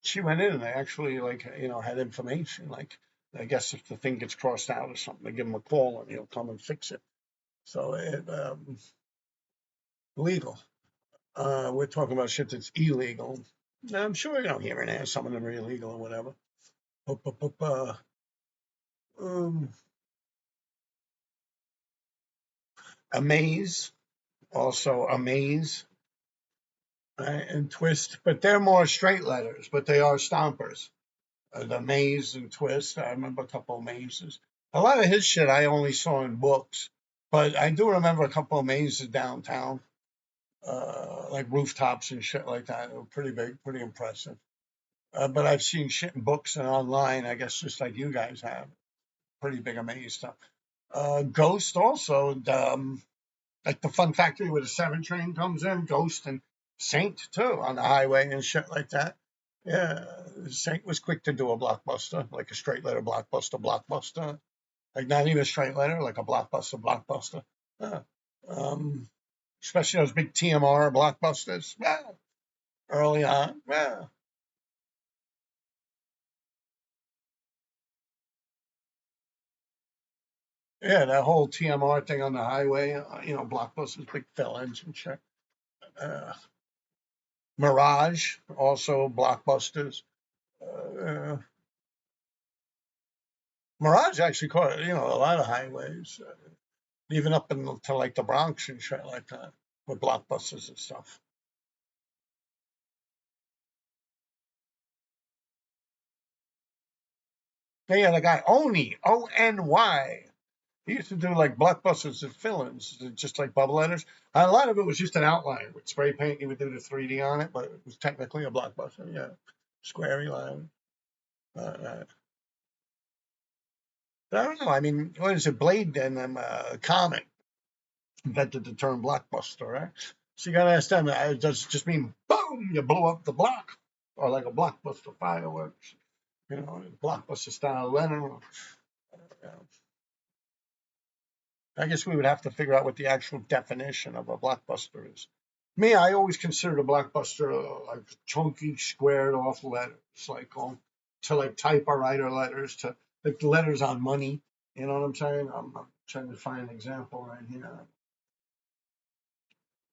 Speaker 1: She went in and they actually like had information. Like I guess if the thing gets crossed out or something, they give him a call and he'll come and fix it. So it legal. We're talking about shit that's illegal. I'm sure here and there some of them are illegal or whatever. Um, Amaze, also Amaze, right? And Twist, but they're more straight letters, but they are stompers. The Maze and Twist, I remember a couple of mazes. A lot of his shit I only saw in books, but I do remember a couple of mazes downtown, like rooftops and shit like that. They were pretty big, pretty impressive. But I've seen shit in books and online, I guess, just like you guys have. Pretty big amaze stuff. Ghost also, like the Fun Factory where the 7 train comes in, Ghost and Saint too on the highway and shit like that. Yeah, Saint was quick to do a blockbuster, like a straight letter blockbuster, like not even a straight letter, like a blockbuster. Yeah. Um, Especially those big TMR blockbusters. Yeah, early on. Yeah. Yeah, that whole TMR thing on the highway, blockbusters, big fill-ins and shit. Uh, Mirage, also blockbusters. Uh, Mirage actually caught, a lot of highways, even up into like the Bronx and shit like that, with blockbusters and stuff. They had a guy, Oni, Ony. He used to do like blockbusters and fill-ins, just like bubble letters. A lot of it was just an outline with spray paint. He would do the 3D on it, but it was technically a blockbuster. Yeah, squarey line. Uh, I don't know. I mean, what is it? Blade and Comet invented the term blockbuster, right? So you got to ask them, does it just mean boom, you blow up the block? Or like a blockbuster fireworks, blockbuster style letter? I guess we would have to figure out what the actual definition of a blockbuster is. Me, I always considered a blockbuster like chunky, squared off letters, like to like typewriter letters, to like letters on money. You know what I'm saying? I'm trying to find an example right here.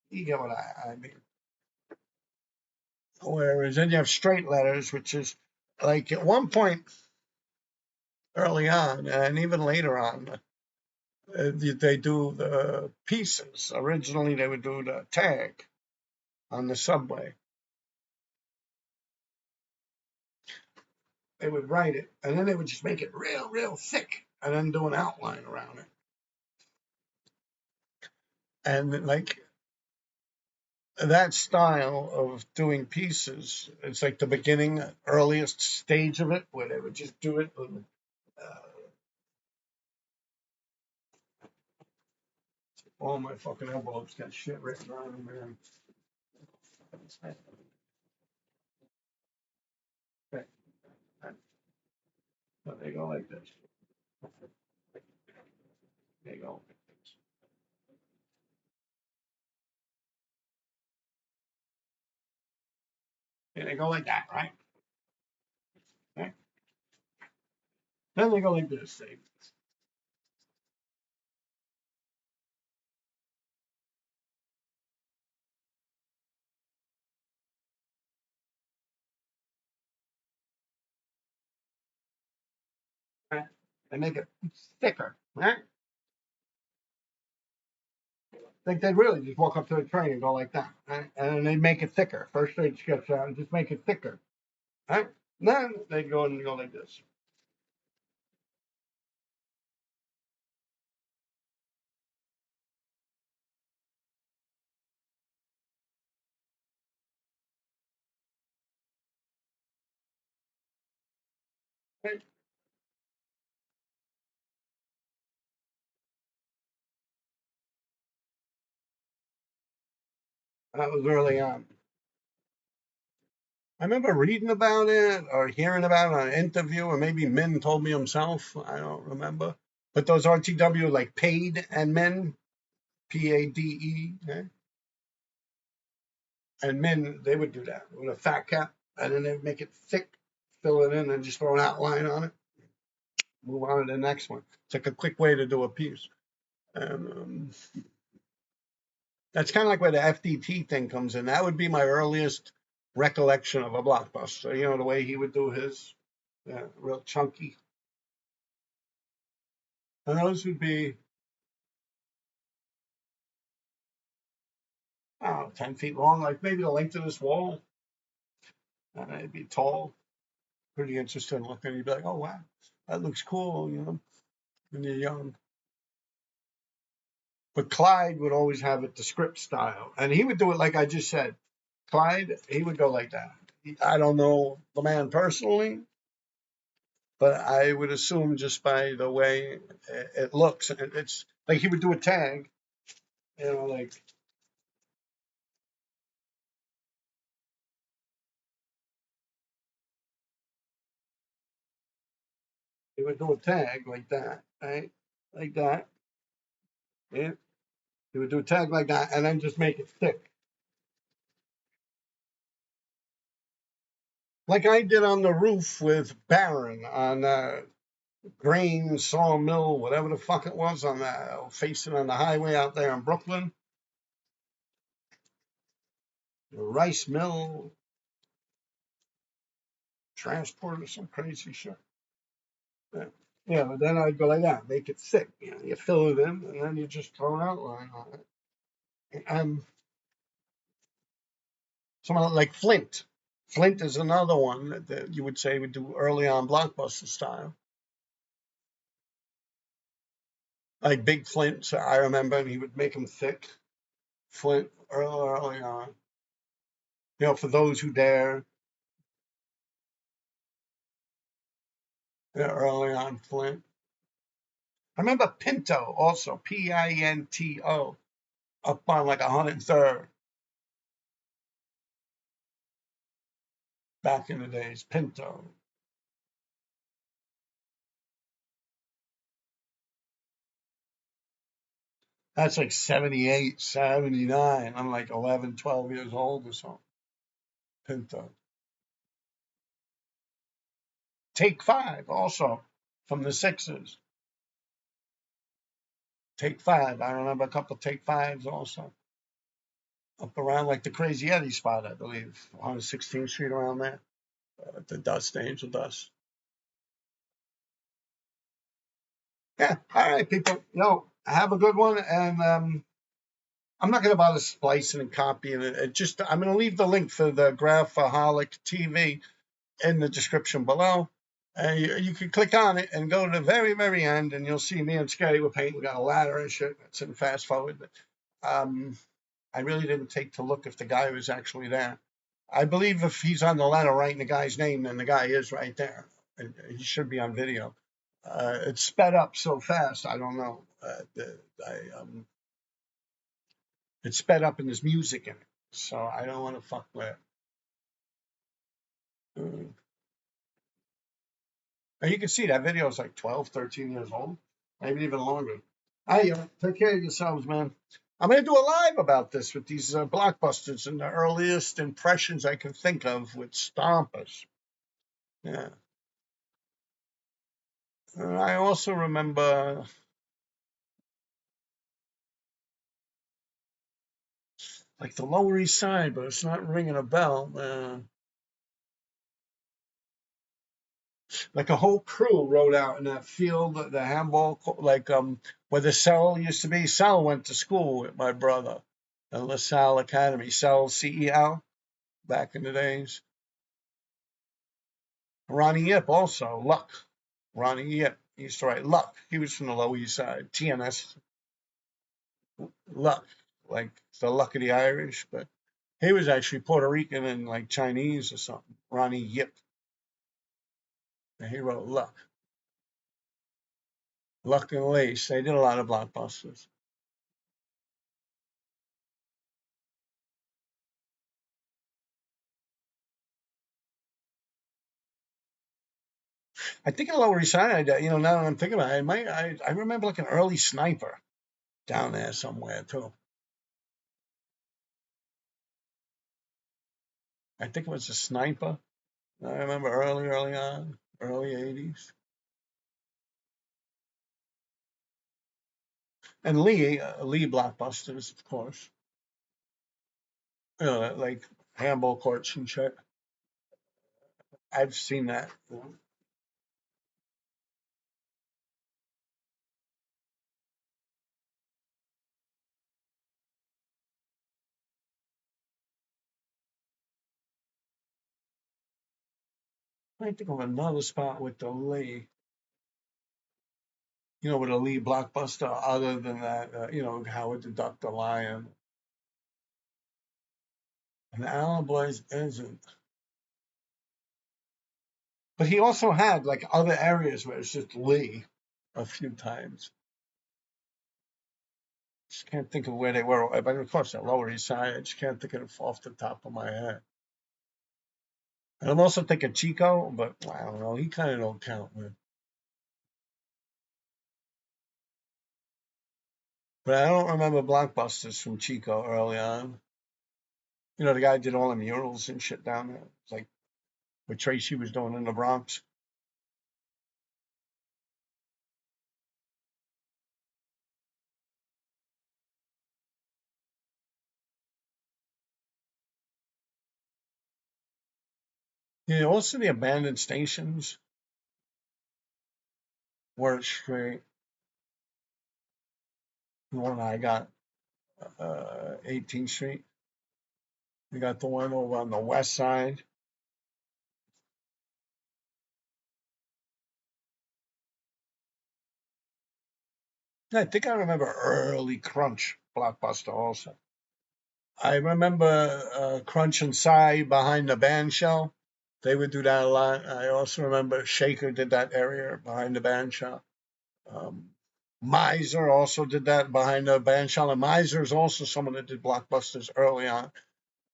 Speaker 1: You get what I mean. Whereas then you have straight letters, which is like at one point early on, and even later on, they do the pieces. Originally, they would do the tag on the subway. They would write it, and then they would just make it real, real thick, and then do an outline around it. And like that style of doing pieces, it's like the beginning, earliest stage of it, where they would just do it. All my fucking envelopes got shit written on them, man. Okay. So they go like this. They go. And they go like that, right? Okay. Then they go like this. They make it thicker, right? Like they really just walk up to the train and go like that, right? And then they make it thicker. First they sketch out and just make it thicker, right? Then they go and go like this. Right? That was early on. I remember reading about it or hearing about it on an interview, or maybe Min told me himself. I don't remember. But those RTW like paid and men, PADE, okay? And men, they would do that with a fat cap, and then they would make it thick, fill it in, and just throw an outline on it. Move on to the next one. It's like a quick way to do a piece. And that's kind of like where the FDT thing comes in. That would be my earliest recollection of a blockbuster. You know, the way he would do his, yeah, real chunky. And those would be, 10 feet long, like maybe the length of this wall. And it'd be tall, pretty interesting looking. You'd be like, oh, wow, that looks cool, you know, when you're young. But Clyde would always have it the script style. And he would do it like I just said. Clyde, he would go like that. I don't know the man personally, but I would assume just by the way it looks, it's like he would do a tag, you know, like he would do a tag like that, right? Like that. Yeah. He would do a tag like that and then just make it thick. Like I did on the roof with Baron on grain sawmill, whatever the fuck it was, on the facing on the highway out there in Brooklyn. The rice mill, transport or some crazy shit. Yeah. Yeah, but then I'd go like that, make it thick. You know, you fill it in, and then you just throw an outline on it. And someone like Flint. Flint is another one that you would say would do early on blockbuster style. Like Big Flint, so I remember, and he would make them thick. Flint early on. You know, for those who dare. Yeah, early on Flint. I remember Pinto also, Pinto, up on like 103rd back in the days. Pinto. That's like 78, 79. I'm like 11, 12 years old or something. Pinto. Take Five also from the Sixers. Take Five. I remember a couple of Take Fives also. up around like the Crazy Eddie spot, I believe, on 16th Street around there. The dust, the angel dust. Yeah. All right, people. Have a good one. And I'm not going to bother splicing and copying it. I'm going to leave the link for the Graphaholic TV in the description below. And you can click on it and go to the very, very end, and you'll see me and SCAE with paint. We got a ladder and shit. It's in fast forward. I really didn't take to look if the guy was actually there. I believe if he's on the ladder writing the guy's name, then the guy is right there. And he should be on video. It's sped up so fast. I don't know. It's sped up and there's music in it, so I don't want to fuck with it. And you can see that video is like 12, 13 years old, maybe even longer. Hey, take care of yourselves, man. I'm going to do a live about this with these blockbusters and the earliest impressions I can think of with stompers. Yeah. I also remember like the Lower East Side, but it's not ringing a bell. Like a whole crew rode out in that field, the handball, like where the cell used to be. Sal went to school with my brother at LaSalle Academy. Sal, CEL, back in the days. Ronnie Yip also, Luck. Ronnie Yip, he used to write Luck. He was from the Lower East Side, TNS, Luck, like the Luck of the Irish, but he was actually Puerto Rican and like Chinese or something. Ronnie Yip. And he wrote Luck. Luck and Lace. They did a lot of blockbusters. I think in Lower East Side, now that I'm thinking about it, I remember like an early Sniper down there somewhere too. I think it was a Sniper. I remember early on, early 80s. And Lee blockbusters, of course. Like handball courts and shit. I've seen that. I think of another spot with the Lee. With a Lee blockbuster, other than that, Howard the Duck, the Lion. And Alan Blaze isn't. But he also had like other areas where it's just Lee a few times. Just can't think of where they were. But of course, the Lower East Side. I just can't think of it off the top of my head. And I'm also thinking Chico, but I don't know. He kind of don't count, man. But I don't remember blockbusters from Chico early on. The guy did all the murals and shit down there. It's like what Tracy was doing in the Bronx. Yeah, also the abandoned stations, Word Street. The one I got, 18th Street. We got the one over on the west side. I think I remember early Crunch blockbuster also. I remember Crunch and Psy behind the band shell. They would do that a lot. I also remember Shaker did that area behind the band shell. Um, Miser also did that behind the band shell. And Miser is also someone that did blockbusters early on.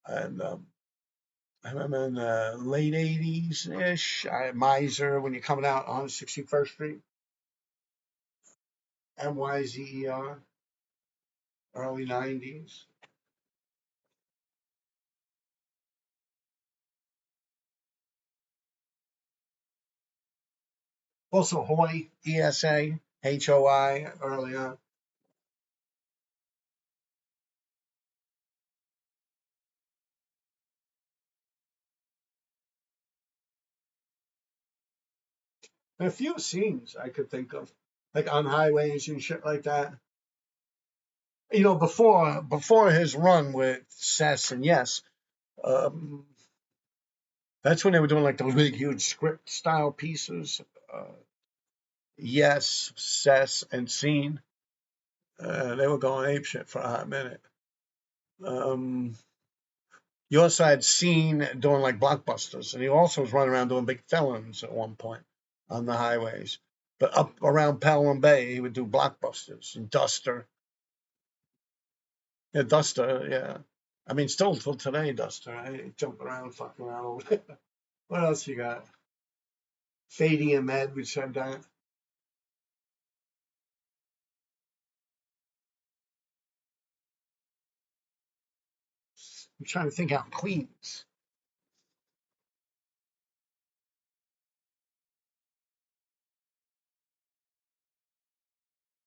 Speaker 1: And I remember in the late 80s ish, Miser, when you're coming out on 61st Street, MYZER, early 90s. Also, Hoy, ESA, HOI, early on. And a few scenes I could think of, like on highways and shit like that. Before his run with Cess and Yes, um, that's when they were doing like those big, huge script style pieces. Uh, yes, Cess, and Scene. They were going apeshit for a hot minute. Um, you also had Scene doing like blockbusters, and he also was running around doing big felons at one point on the highways. But up around Pelham Bay, he would do blockbusters and Duster. Yeah, Duster, yeah. I mean, still till today, Duster. I jump around, fucking around over there. What else you got? Fady and Med, we said that. I'm trying to think out Queens.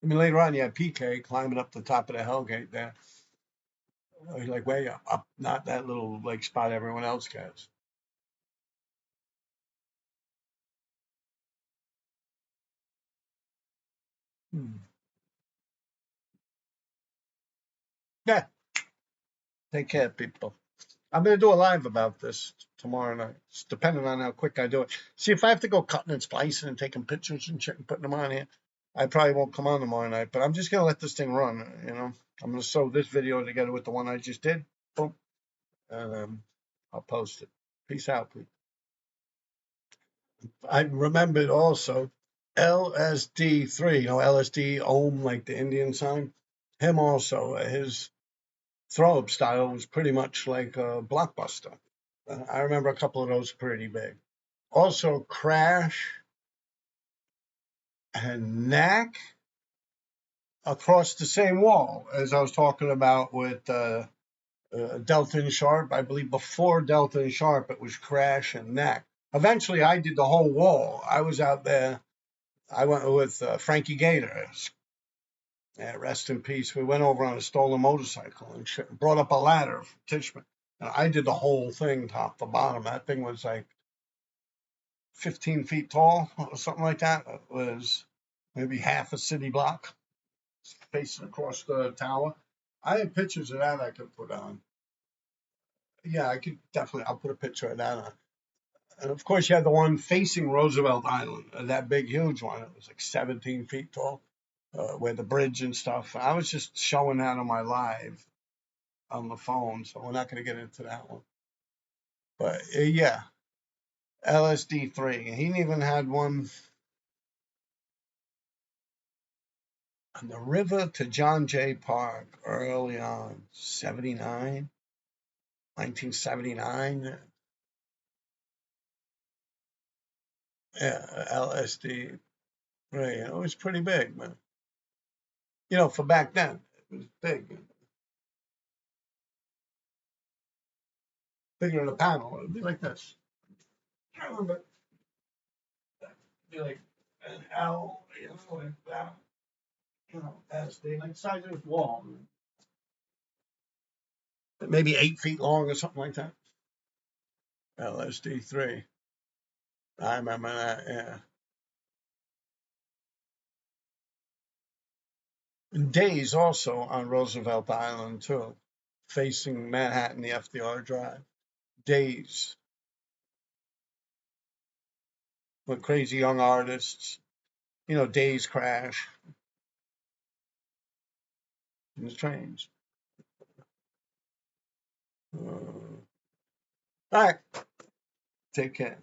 Speaker 1: I mean, later on, you had PK climbing up the top of the Hellgate there. He's like way up, not that little like spot everyone else gets. Hmm. Yeah, take care, people. I'm gonna do a live about this tomorrow night. It's depending on how quick I do it. See, if I have to go cutting and splicing and taking pictures and shit and putting them on here, I probably won't come on tomorrow night. But I'm just gonna let this thing run. I'm gonna sew this video together with the one I just did. Boom, and I'll post it. Peace out, please. I remembered also LSD3, LSD Ohm, like the Indian sign. Him also, his throw up style was pretty much like a blockbuster. I remember a couple of those pretty big. Also, Crash and Knack across the same wall as I was talking about with Delta and Sharp. I believe before Delta and Sharp, it was Crash and Knack. Eventually, I did the whole wall. I was out there. I went with Frankie Gator. Yeah, rest in peace. We went over on a stolen motorcycle and shit, brought up a ladder from Tishman. And I did the whole thing top to bottom. That thing was like 15 feet tall or something like that. It was maybe half a city block facing across the tower. I have pictures of that I could put on. Yeah, I could definitely. I'll put a picture of that on. And of course, you had the one facing Roosevelt Island, that big, huge one. It was like 17 feet tall, where the bridge and stuff. I was just showing that on my live on the phone, so we're not going to get into that one. But yeah, LSD3. He even had one on the river to John Jay Park early on, 79, 1979. Yeah, LSD. Right, it was pretty big, man. For back then, it was big. Bigger than a panel. It would be like this. I remember. It'd be like an L, like that. SD, like the size of this wall. Maybe 8 feet long or something like that. LSD3. I remember that, yeah. And Days also on Roosevelt Island, too, facing Manhattan, the FDR Drive. Days with crazy young artists. Days crash in the trains. All right, take care.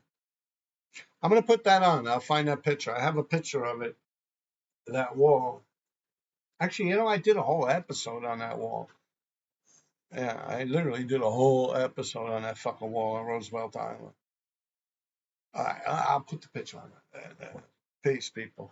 Speaker 1: I'm going to put that on. I'll find that picture. I have a picture of it, that wall. Actually, I did a whole episode on that wall. Yeah, I literally did a whole episode on that fucking wall on Roosevelt Island. All right, I'll put the picture on it. Peace, people.